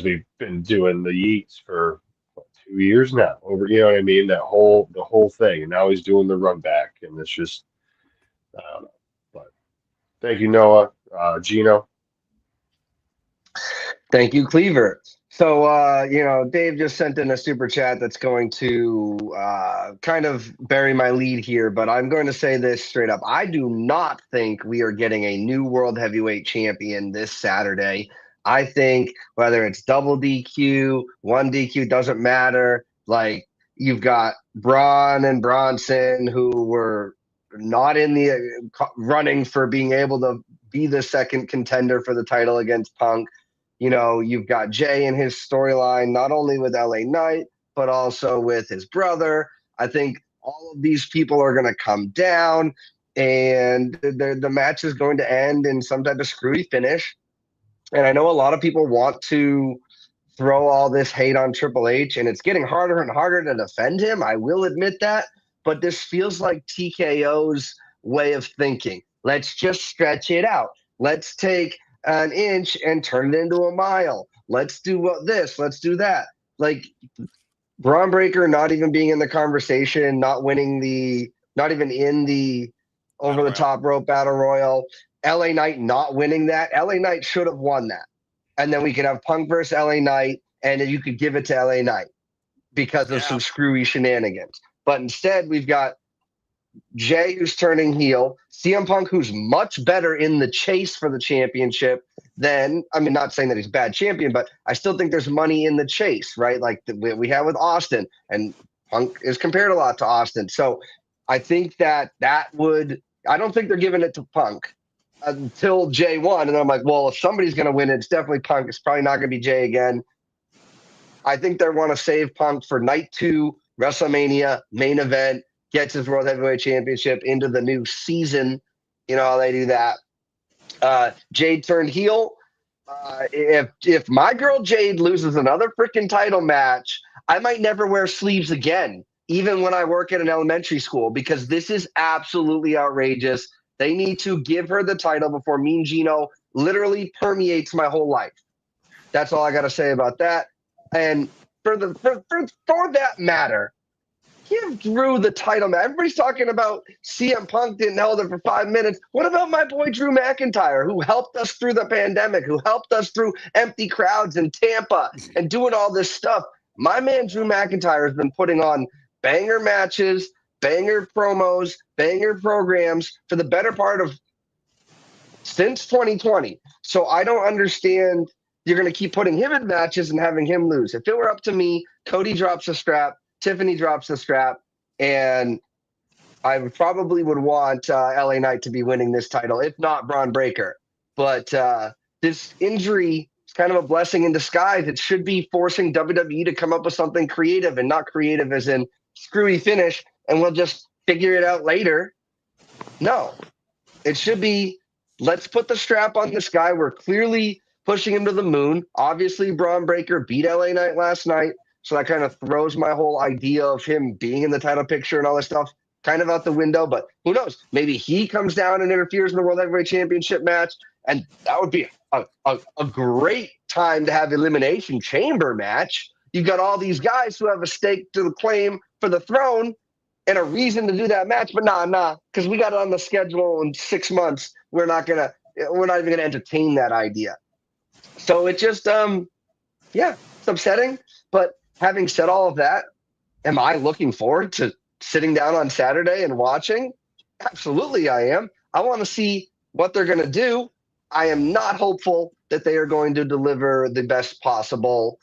we've been doing the Yeats for 2 years now. Over, you know what I mean? The whole thing, and now he's doing the run back, and it's just, I don't know. But thank you, Noah. Gino. Thank you, Cleaver. So, Dave just sent in a super chat that's going to kind of bury my lead here, but I'm going to say this straight up. I do not think we are getting a new World Heavyweight Champion this Saturday. I think whether it's double DQ, one DQ, doesn't matter. Like, you've got Braun and Bronson, who were not in the running for being able to be the second contender for the title against Punk. You've got Jay and his storyline, not only with LA Knight, but also with his brother. I think all of these people are going to come down, and the match is going to end in some type of screwy finish. And I know a lot of people want to throw all this hate on Triple H, and it's getting harder and harder to defend him. I will admit that. But this feels like TKO's way of thinking. Let's just stretch it out. Let's take an inch and turn it into a mile. Let's do this. Let's do that. Like Braun Breaker not even being in the conversation, not even in the over the top rope battle royal. LA Knight not winning that. LA Knight should have won that. And then we could have Punk versus LA Knight, and you could give it to LA Knight because of some screwy shenanigans. But instead, we've got Jay, who's turning heel, CM Punk, who's much better in the chase for the championship than, I mean, not saying that he's a bad champion, but I still think there's money in the chase, right? Like we have with Austin, and Punk is compared a lot to Austin. So I think I don't think they're giving it to Punk until Jay won. And I'm like, well, if somebody's going to win it, it's definitely Punk. It's probably not going to be Jay again. I think they want to save Punk for night 2, WrestleMania, main event, gets his World Heavyweight Championship into the new season. You know how they do that. Jade turned heel. If my girl Jade loses another freaking title match, I might never wear sleeves again, even when I work at an elementary school, because this is absolutely outrageous. They need to give her the title before Mean Gino literally permeates my whole life. That's all I got to say about that. And for that matter, give Drew the title. Everybody's talking about CM Punk didn't hold it for 5 minutes. What about my boy Drew McIntyre, who helped us through the pandemic, who helped us through empty crowds in Tampa and doing all this stuff? My man Drew McIntyre has been putting on banger matches, banger promos, banger programs for the better part of since 2020. So I don't understand. You're going to keep putting him in matches and having him lose. If it were up to me, Cody drops a strap, Tiffany drops the strap, and I probably would want LA Knight to be winning this title, if not Braun Breaker. But this injury is kind of a blessing in disguise. It should be forcing WWE to come up with something creative, and not creative as in screwy finish, and we'll just figure it out later. No, it should be, let's put the strap on this guy. We're clearly pushing him to the moon. Obviously, Braun Breaker beat LA Knight last night. So that kind of throws my whole idea of him being in the title picture and all this stuff kind of out the window. But who knows? Maybe he comes down and interferes in the World Heavyweight Championship match. And that would be a great time to have Elimination Chamber match. You've got all these guys who have a stake to the claim for the throne and a reason to do that match. But nah, because we got it on the schedule in 6 months. We're not even gonna entertain that idea. So it just yeah, it's upsetting. But having said all of that, am I looking forward to sitting down on Saturday and watching? Absolutely, I am. I want to see what they're going to do. I am not hopeful that they are going to deliver the best possible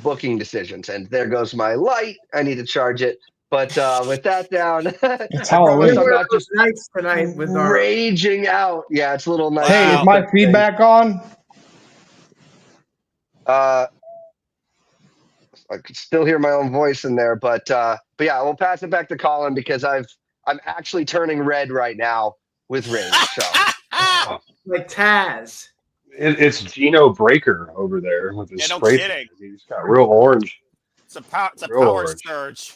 booking decisions. And there goes my light. I need to charge it. But with that down, It's I promise Halloween. I'm not just nights tonight with our raging out. Yeah, it's a little nice. Hey, is my feedback on? I could still hear my own voice in there, but yeah, we'll pass it back to Colin because I'm actually turning red right now with rage. So like Taz. It's Gino Breaker over there with his Yeah, no spray. kidding. He's got real orange. It's a power Real orange. surge.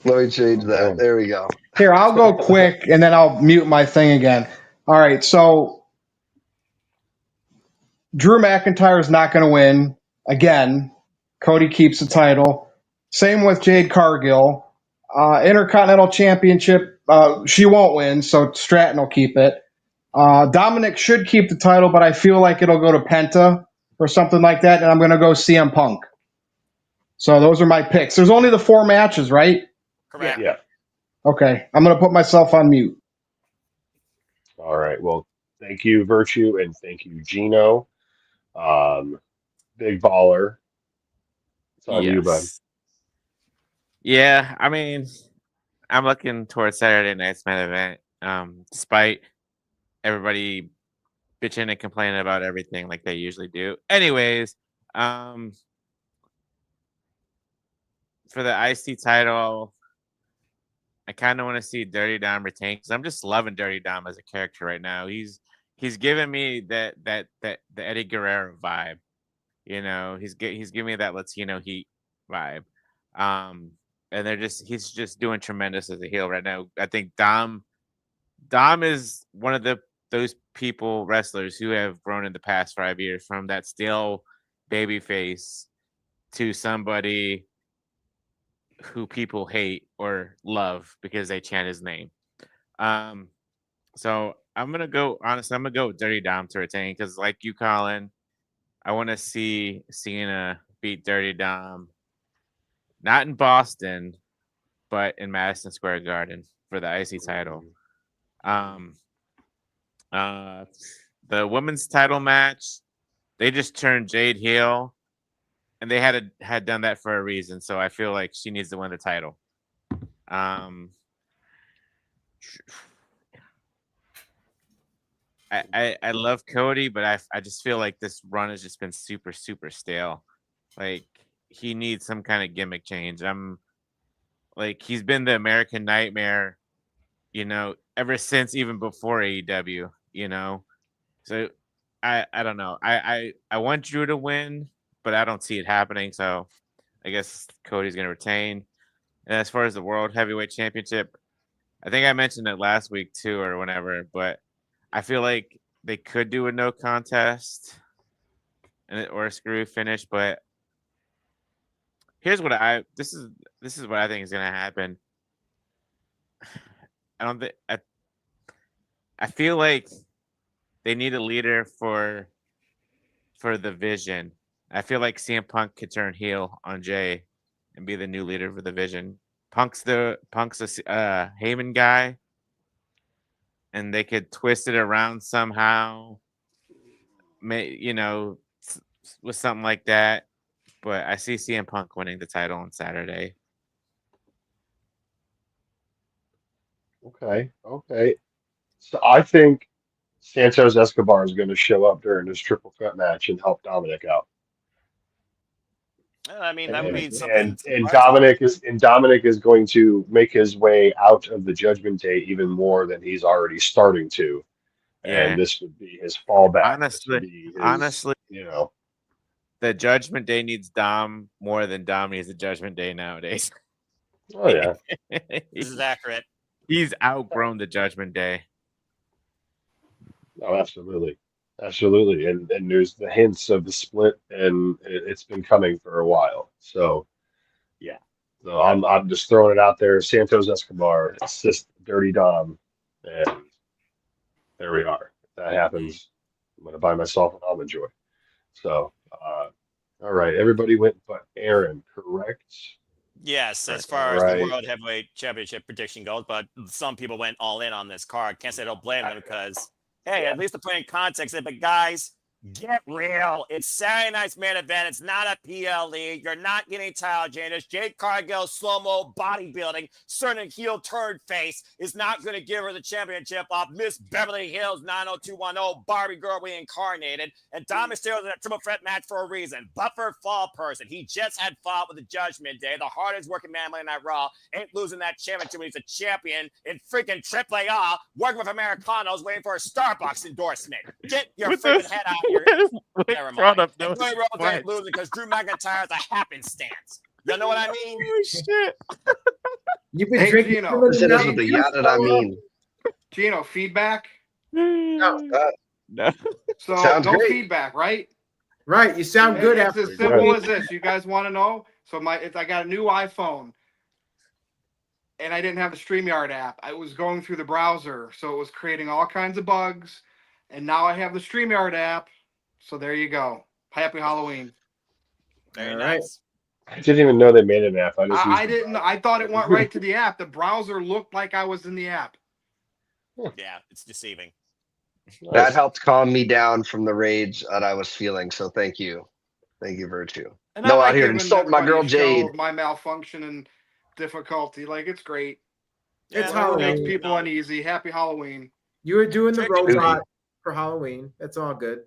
let me change that. There we go. Here, I'll go quick and then I'll mute my thing again. All right, so Drew McIntyre is not going to win again. Cody keeps the title. Same with Jade Cargill. Intercontinental Championship, she won't win, so Stratton will keep it. Dominic should keep the title, but I feel like it'll go to Penta or something like that, and I'm going to go CM Punk. So those are my picks. There's only the 4 matches, right? Correct. Yeah. Okay, I'm going to put myself on mute. All right. Well, thank you, Virtue, and thank you, Gino. Big baller. It's on you, bud. Yeah, I mean, I'm looking towards Saturday night's main event. Despite everybody bitching and complaining about everything like they usually do. Anyways, for the IC title, I kind of want to see Dirty Dom retain because I'm just loving Dirty Dom as a character right now. He's giving me that the Eddie Guerrero vibe. You know, he's giving me that Latino heat vibe. And he's just doing tremendous as a heel right now. I think Dom is one of those wrestlers who have grown in the past 5 years from that still baby face to somebody who people hate or love because they chant his name. So I'm gonna go with Dirty Dom to retain because, like you, Colin, I want to see Cena beat Dirty Dom, not in Boston, but in Madison Square Garden for the IC title. The women's title match, they just turned Jade heel, and they had done that for a reason. So I feel like she needs to win the title. I love Cody, but I just feel like this run has just been super, super stale. Like, he needs some kind of gimmick change. Like, he's been the American Nightmare, you know, ever since even before AEW, you know. So I don't know. I want Drew to win, but I don't see it happening. So I guess Cody's gonna retain. And as far as the World Heavyweight Championship, I think I mentioned it last week too, or whenever, but I feel like they could do a no contest or a screw finish, but here's what this is what I think is gonna happen. I feel like they need a leader for the Vision. I feel like CM Punk could turn heel on Jay and be the new leader for the Vision. Punk's a Heyman guy, and they could twist it around somehow, you know, with something like that. But I see CM Punk winning the title on Saturday. Okay. So I think Santos Escobar is going to show up during this triple threat match and help Dominic out. I mean, that would be and something. Dominic is going to make his way out of the Judgment Day even more than he's already starting to, and Yeah. this would be his fallback. This would Honestly, be his, honestly, you know, the Judgment Day needs Dom more than Dom needs the Judgment Day nowadays. oh yeah, This is accurate. He's outgrown the Judgment Day. oh absolutely, absolutely, and there's the hints of the split, and it's been coming for a while. So yeah, so I'm just throwing it out there. Santos Escobar, assist Dirty Dom, and there we are. If that happens, I'm gonna buy myself an almond joy. So all right, everybody went but Aaron, correct? Yes, as All far as the right. World Heavyweight Championship prediction goes, but some people went all in on this card. Can't say I don't blame them because, hey, at least to put in context, but guys, get real. It's Saturday night's main event. It's not a PLE. You're not getting title changes. Jade Cargill, slow-mo bodybuilding, certain heel turn face is not going to give her the championship off Miss Beverly Hills 90210 Barbie Girl reincarnated. And Dom Mysterio's in a triple threat match for a reason. Buffer fall person. He just had fought with the Judgment Day. The hardest working man Monday Night Raw ain't losing that championship when he's a champion in freaking AAA, working with Americanos, waiting for a Starbucks endorsement. Get your freaking head out here. Never mind. And Cody Rhodes ain't losing because Drew McIntyre is a happenstance. You know what I mean? Oh shit! You've been Hey, drinking. Gino. Listen, this is the yacht that I mean. Gino, feedback. No. So Sounds no great. feedback, right? Right, you sound good It's after. as simple as this. You guys want to know? So I got a new iPhone, and I didn't have the StreamYard app. I was going through the browser, so it was creating all kinds of bugs. And now I have the StreamYard app. So there you go. Happy Halloween. Very All right. nice. I didn't even know they made an app. I didn't. I thought it went right to the app. The browser looked like I was in the app. Yeah, it's deceiving. That helped calm me down from the rage that I was feeling. So thank you, Virtue. And No, I out like here giving insulting my girl everybody a show Jade. of my malfunction and difficulty. Like it's great. It's Yeah, Whatever Halloween. makes people uneasy. Happy Halloween. You were doing the Tricky. robot for Halloween. That's all good.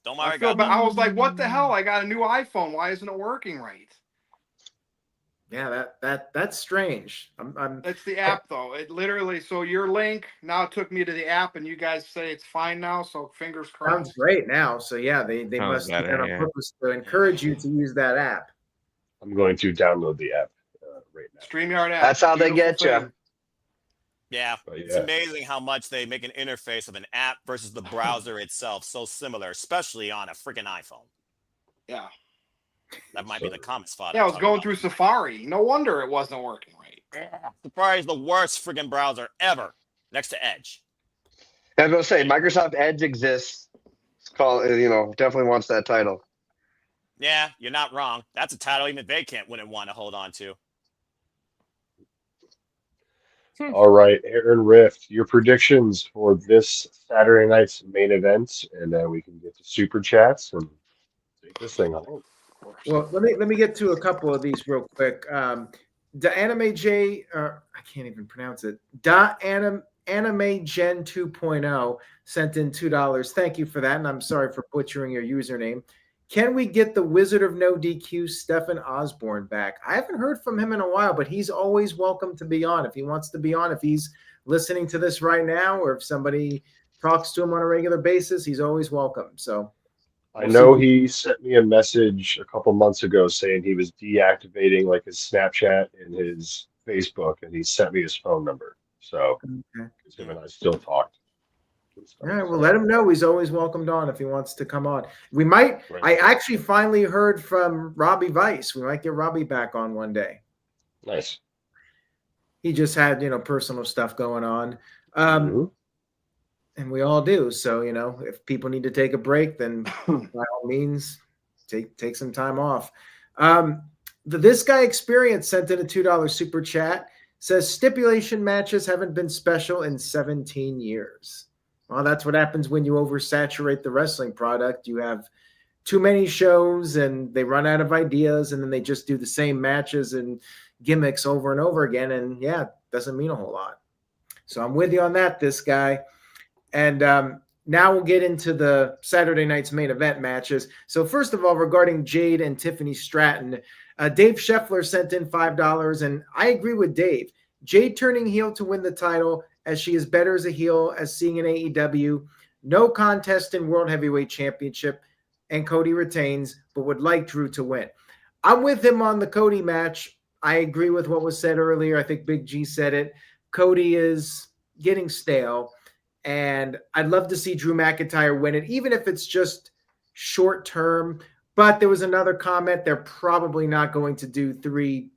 Don't I worry, feel God. bad. I was like, what the hell? I got a new iPhone. Why isn't it working right? Yeah, that's strange. I'm It's the app though. It literally, so your link now took me to the app and you guys say it's fine now. So fingers sounds crossed. great now. So yeah, they Sounds must do better, that on yeah. purpose to encourage you to use that app. I'm going to download the app right now. StreamYard app. That's how they Beautiful get you. thing. Yeah, But it's yeah. amazing how much they make an interface of an app versus the browser itself so similar, especially on a freaking iPhone. Yeah. That might be the comment spot. Yeah, I I'm was talking going about. through Safari. No wonder it wasn't working right. Safari is the worst freaking browser ever, next to Edge. I was gonna say Microsoft Edge exists. It's called, definitely wants that title. Yeah, you're not wrong. That's a title even they wouldn't want to hold on to. All right, Aaron Rift, your predictions for this Saturday night's main event, and then we can get to super chats and take this thing home. Well, let me get to a couple of these real quick. The Anime J, I can't even pronounce it. Anime Gen 2.0 sent in $2. Thank you for that, and I'm sorry for butchering your username. Can we get the Wizard of No DQ, Stephen Osborne, back? I haven't heard from him in a while, but he's always welcome to be on. If he wants to be on, if he's listening to this right now, or if somebody talks to him on a regular basis, he's always welcome. So I know he sent me a message a couple months ago saying he was deactivating like his Snapchat and his Facebook, and he sent me his phone number. So because him and I still talked. All right, well, let him know he's always welcomed on if he wants to come on. We might. Right. I actually finally heard from Robbie Weiss. We might get Robbie back on one day. Nice. He just had personal stuff going on, Mhm. and we all do. So if people need to take a break, then by all means, take some time off. This guy Experience sent in a $2 super chat. Says stipulation matches haven't been special in 17 years. Well, that's what happens when you oversaturate the wrestling product. You have too many shows and they run out of ideas, and then they just do the same matches and gimmicks over and over again. And yeah, it doesn't mean a whole lot. So I'm with you on that, this guy. And now we'll get into the Saturday night's main event matches. So first of all, regarding Jade and Tiffany Stratton, Dave Scheffler sent in $5, and I agree with Dave. Jade turning heel to win the title, as she is better as a heel as seeing in AEW. No contest in World Heavyweight Championship, and Cody retains, but would like Drew to win. I'm with him on the Cody match. I agree with what was said earlier. I think Big G said it. Cody is getting stale, and I'd love to see Drew McIntyre win it, even if it's just short term. But there was another comment. They're probably not going to do 3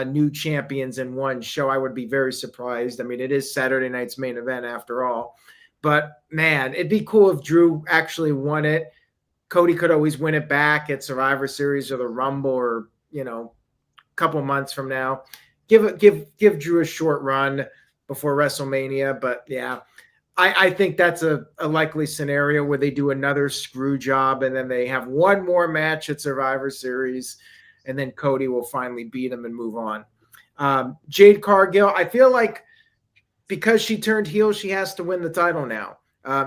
new champions in one show. I would be very surprised. I mean, it is Saturday night's main event after all. But, man, it'd be cool if Drew actually won it. Cody could always win it back at Survivor Series or the Rumble or, a couple months from now. Give Drew a short run before WrestleMania. But, yeah, I think that's a likely scenario where they do another screw job and then they have one more match at Survivor Series, and then Cody will finally beat him and move on. Jade Cargill, I feel like because she turned heel, she has to win the title now.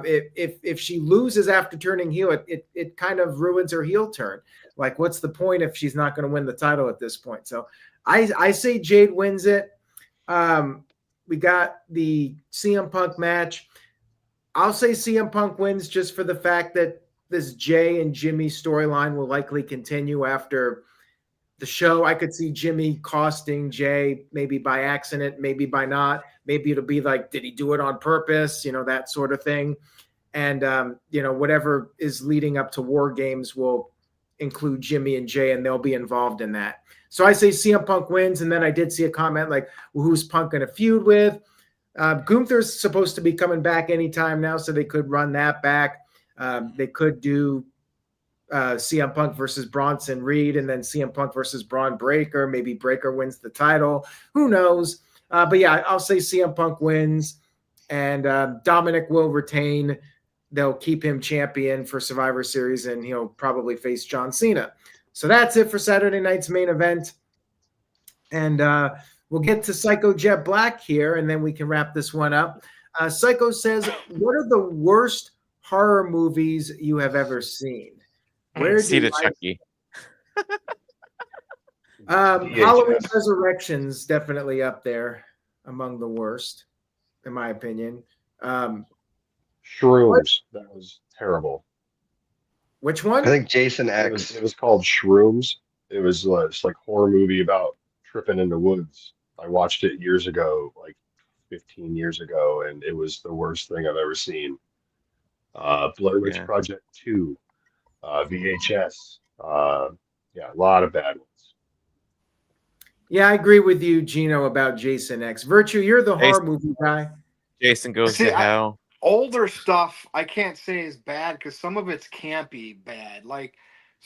If she loses after turning heel, it kind of ruins her heel turn. Like, what's the point if she's not going to win the title at this point? So I say Jade wins it. We got the CM Punk match. I'll say CM Punk wins just for the fact that this Jay and Jimmy storyline will likely continue after the show. I could see Jimmy costing Jay, maybe by accident, maybe by not. Maybe it'll be like, did he do it on purpose? That sort of thing. And, whatever is leading up to WarGames will include Jimmy and Jay, and they'll be involved in that. So I say CM Punk wins. And then I did see a comment like, well, who's Punk going to feud with? Gunther's supposed to be coming back anytime now, so they could run that back. They could do CM Punk versus Bronson Reed, and then CM Punk versus Braun Breaker. Maybe Breaker wins the title. Who knows? But yeah, I'll say CM Punk wins, and Dominic will retain. They'll keep him champion for Survivor Series, and he'll probably face John Cena. So that's it for Saturday night's main event. And we'll get to Psycho Jet Black here, and then we can wrap this one up. Psycho says, what are the worst horror movies you have ever seen? Where see the Chucky. Halloween Resurrection's definitely up there among the worst, in my opinion. Shrooms. That was terrible. Which one? I think Jason X. It was called Shrooms. It was it's like horror movie about tripping in the woods. I watched it years ago, like 15 years ago, and it was the worst thing I've ever seen. Blair Witch Project 2, VHS. A lot of bad ones. Yeah, I agree with you, Gino, about Jason X. Virtue, you're the horror movie guy. Jason Goes to Hell. Older stuff I can't say is bad because some of it's campy bad.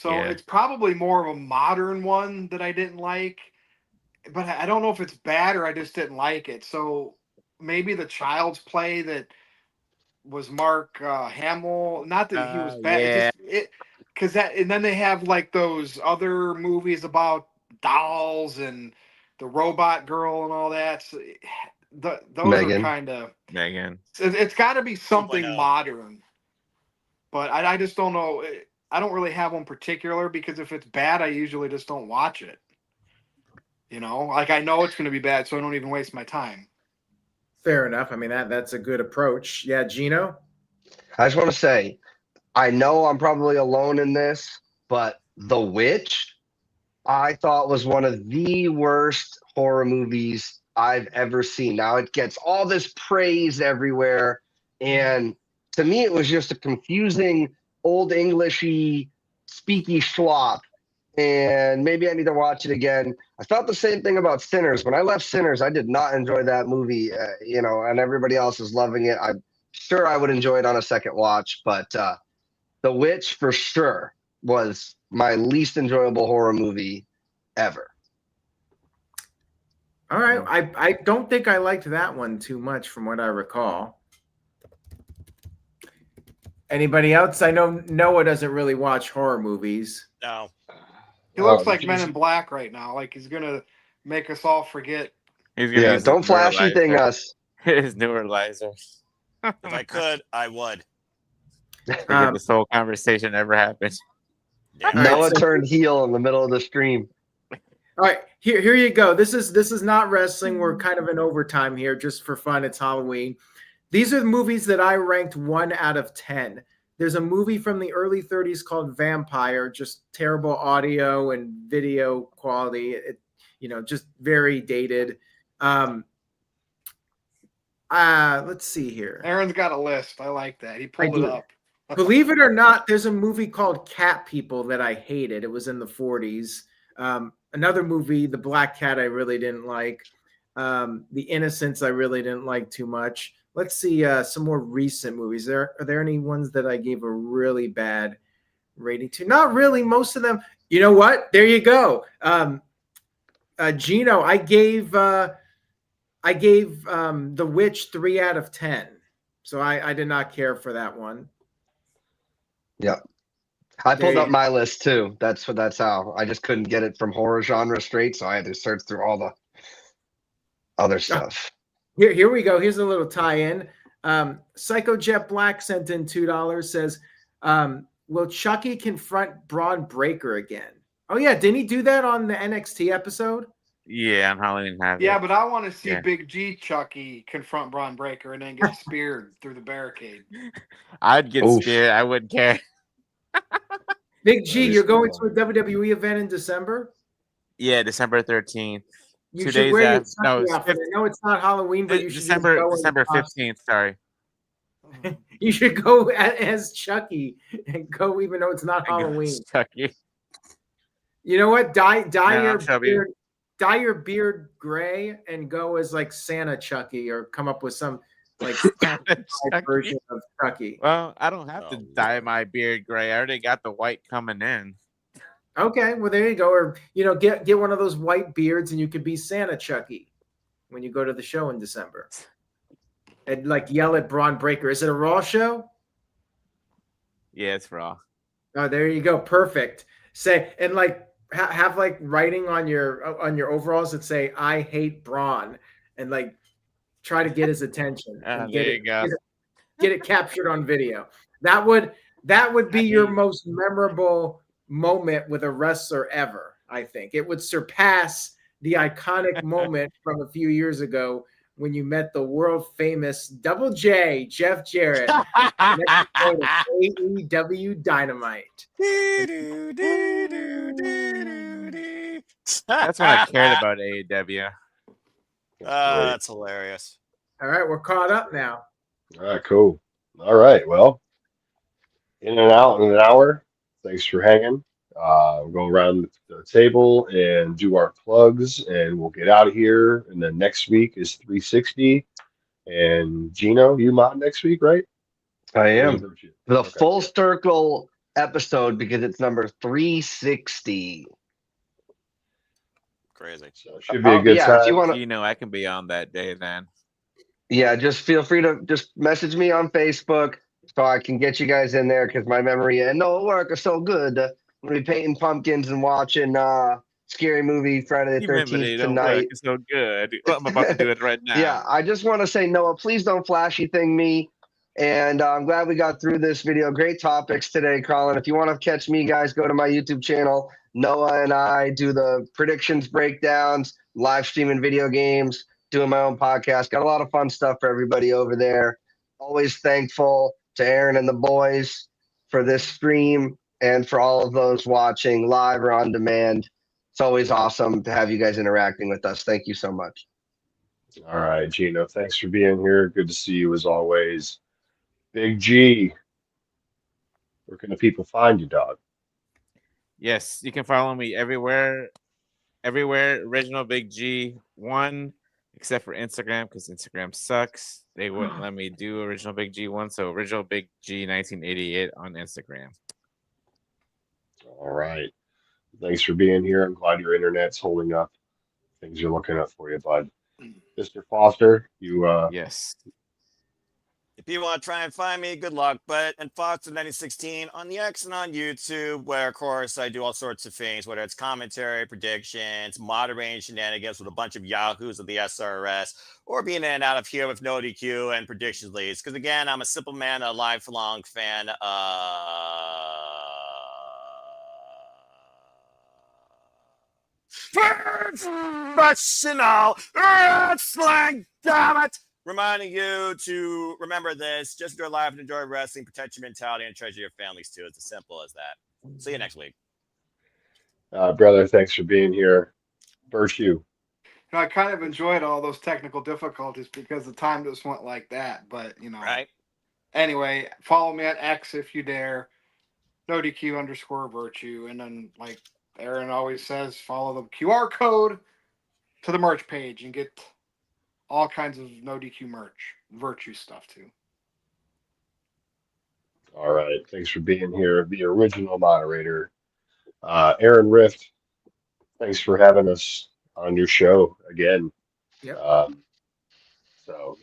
It's probably more of a modern one that I didn't like. But I don't know if it's bad or I just didn't like it. So maybe the Child's Play that was Mark Hamill. Not that he was bad. Yeah. And then they have like those other movies about dolls and the robot girl and all that. So those Megan. are kind of Megan. It's got to be something 2.0. modern. But I just don't know. I don't really have one particular because if it's bad, I usually just don't watch it. I know it's going to be bad, so I don't even waste my time. Fair enough. I mean, that's a good approach. Yeah, Gino? I just want to say, I know I'm probably alone in this, but The Witch, I thought was one of the worst horror movies I've ever seen. Now, it gets all this praise everywhere, and to me, it was just a confusing, old Englishy, speaky schlop. And maybe I need to watch it again. I thought the same thing about Sinners. When I left Sinners, I did not enjoy that movie, and everybody else is loving it. I'm sure I would enjoy it on a second watch, but The Witch for sure was my least enjoyable horror movie ever. All right. I don't think I liked that one too much from what I recall. Anybody else? I know Noah doesn't really watch horror movies. No. He looks like Men in Black right now. Like he's gonna make us all forget. He's gonna don't flashy thing us. His neuralizer. If I could, I would. Forget this whole conversation ever happened. Damn All right, Noah so- turned heel in the middle of the stream. All right, here you go. This is not wrestling. We're kind of in overtime here, just for fun. It's Halloween. These are the movies that I ranked 1 out of 10. There's a movie from the early 30s called Vampire, just terrible audio and video quality. Just very dated. Let's see here. Aaron's got a list. I like that. He pulled I it do. up. Believe it or not, there's a movie called Cat People that I hated. It was in the 40s. Another movie, The Black Cat, I really didn't like. The Innocents, I really didn't like too much. Let's see some more recent movies. Are there any ones that I gave a really bad rating to? Not really. Most of them. You know what? There you go. Gino, I gave The Witch 3 out of 10. So I did not care for that one. Yeah. I pulled There up my list too. That's how. I just couldn't get it from horror genre straight, so I had to search through all the other stuff. Here we go. Here's a little tie-in. Psycho Jet Black sent in $2. Says, "Will Chucky confront Braun Breaker again?" Oh yeah, didn't he do that on the NXT episode? Yeah, on Halloween Havoc. Yeah, but I want to see Yeah. Big G Chucky confront Braun Breaker and then get speared through the barricade. I'd get Oof. speared. I wouldn't care. Big G, That is you're going cool. to a WWE event in December. Yeah, December 13th. You 2 should days wear your after. No, Chucky it's outfit. I know it's not Halloween, but you should just go in December costume. 15th. Sorry. You should go as Chucky and go even though it's not I go Halloween. Chucky. You know what? Dye No, your I'm chubby. beard, dye your beard gray and go as like Santa Chucky, or come up with some like Chucky. version of Chucky. Well, I don't have to Oh, dye Lord. my beard gray. I already got the white coming in. Okay, well there you go. Or get one of those white beards and you could be Santa Chucky when you go to the show in December. And like yell at Braun Breaker. Is it a Raw show? Yeah, it's raw. Oh, there you go. Perfect. Say and like have like writing on your overalls that say "I hate Braun" and like try to get his attention. And There you go. Get it captured on video. That would be your most memorable moment with a wrestler ever. I think it would surpass the iconic moment from a few years ago when you met the world famous Double J Jeff Jarrett next episode of AEW Dynamite. That's when I cared about AEW. That's hilarious. All right, we're caught up now. All right, cool. All right, well, in and out in an hour. Thanks for hanging. We'll go around the table and do our plugs, and we'll get out of here. And then next week is 360. And Gino, you mod next week, right? I am. Virtue? The Okay. full circle episode because it's number 360. Crazy. So it should be a good yeah, time. if you want to, You know, I can be on that day then. yeah, just feel free to just message me on Facebook so I can get you guys in there because my memory and no work is so good. I'm gonna be painting pumpkins and watching scary movie Friday the You remember 13th they don't tonight. work. It's so good. Well, I'm about to do it right now. Yeah, I just want to say, Noah, please don't flashy thing me. And I'm glad we got through this video. Great topics today, Colin. If you want to catch me, guys, go to my YouTube channel. Noah and I do the predictions, breakdowns, live streaming video games, doing my own podcast. Got a lot of fun stuff for everybody over there. Always thankful to Aaron and the boys for this stream and for all of those watching live or on demand. It's always awesome to have you guys interacting with us. Thank you so much. All right, Gino, thanks for being here. Good to see you as always. Big G, where can the people find you, dog? Yes, you can follow me everywhere. Original Big G1, except for Instagram because Instagram sucks. They wouldn't let me do Original Big G1, so Original Big G 1988 on Instagram. All right. Thanks for being here. I'm glad your internet's holding up. Things are looking up for you, bud. Mr. Foster, you Yes. If you want to try and find me, good luck. But in Fox of 1916 on the X and on YouTube, where of course I do all sorts of things, whether it's commentary, predictions, moderating shenanigans with a bunch of yahoos of the SRS, or being in and out of here with NoDQ and predictions leads. Because again, I'm a simple man, a lifelong fan professional wrestling. Damn it! Reminding you to remember this: just enjoy life and enjoy wrestling, protect your mentality, and treasure your families too. It's as simple as that. See you next week. Brother, thanks for being here. Virtue. I kind of enjoyed all those technical difficulties because the time just went like that. But Right? Anyway, follow me at X if you dare. NoDQ_virtue, and then like Aaron always says, follow the QR code to the merch page and get all kinds of NoDQ merch, virtue stuff too. All right. Thanks for being here. The original moderator, Aaron Rift. Thanks for having us on your show again. Yep. So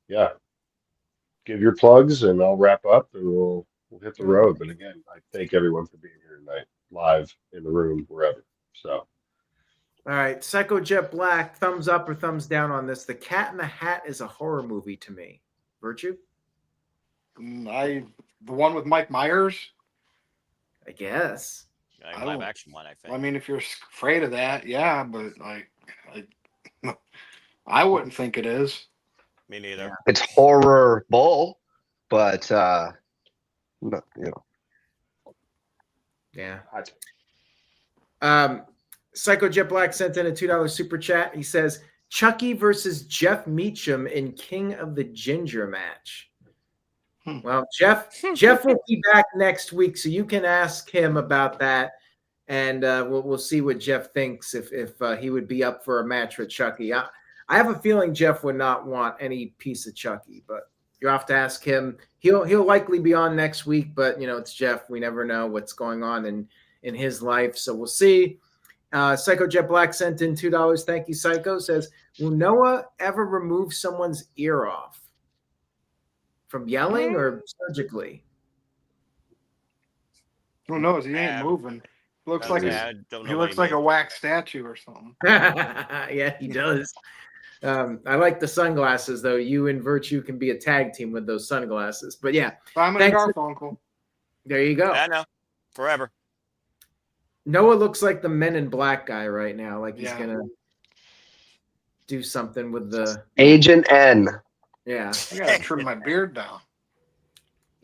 yeah. Give your plugs, and I'll wrap up, and we'll hit the road. But again, I thank everyone for being here tonight, live in the room, wherever. So. All right, Psycho Jet Black, thumbs up or thumbs down on this? The Cat in the Hat is a horror movie to me. Virtue? The one with Mike Myers. I guess. Yeah, live action one, I think. I mean, if you're afraid of that, yeah, but I wouldn't think it is. Me neither. It's horrible, but Yeah. Psycho Jet Black sent in a $2 super chat. He says Chucky versus Jeff Meacham in King of the Ginger match. Well, Jeff will be back next week, so you can ask him about that, and we'll see what Jeff thinks if he would be up for a match with Chucky. I have a feeling Jeff would not want any piece of Chucky, but you have to ask him. He'll likely be on next week, but it's Jeff. We never know what's going on in his life, so we'll see. Psycho Jet Black sent in $2. Thank you, Psycho. Says, will Noah ever remove someone's ear off from yelling or surgically? Who knows? He ain't moving. Looks like he looks like a wax statue or something. Yeah, he does. I like the sunglasses, though. You and Virtue can be a tag team with those sunglasses. But yeah, Simon and Garfunkel. There you go. I know. Forever. Noah looks like the Men in Black guy right now. Like he's gonna do something with the Agent N. Yeah. I gotta trim my beard down.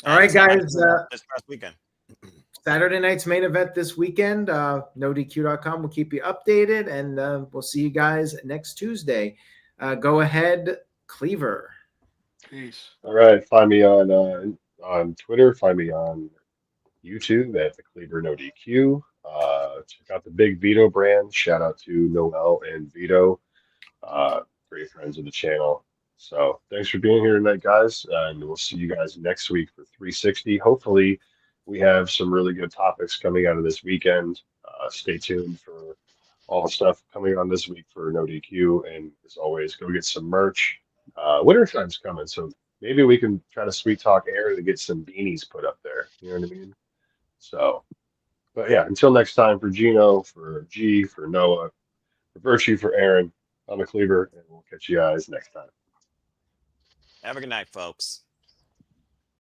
All right, guys. This past weekend. Saturday night's main event this weekend. NoDQ.com will keep you updated, and we'll see you guys next Tuesday. Go ahead, Cleaver. Peace. All right. Find me on Twitter. Find me on YouTube at the Cleaver NoDQ. Check out the Big Vito brand. Shout out to Noel and Vito. Great friends of the channel. So thanks for being here tonight, guys. And we'll see you guys next week for 360. Hopefully, we have some really good topics coming out of this weekend. Stay tuned for all the stuff coming on this week for NoDQ. And as always, go get some merch. Winter time's coming, so maybe we can try to sweet talk Aaron to get some beanies put up there. You know what I mean? So, but yeah, until next time, for Gino, for G, for Noah, for Virtue, for Aaron, I'm a Cleaver, and we'll catch you guys next time. Have a good night, folks.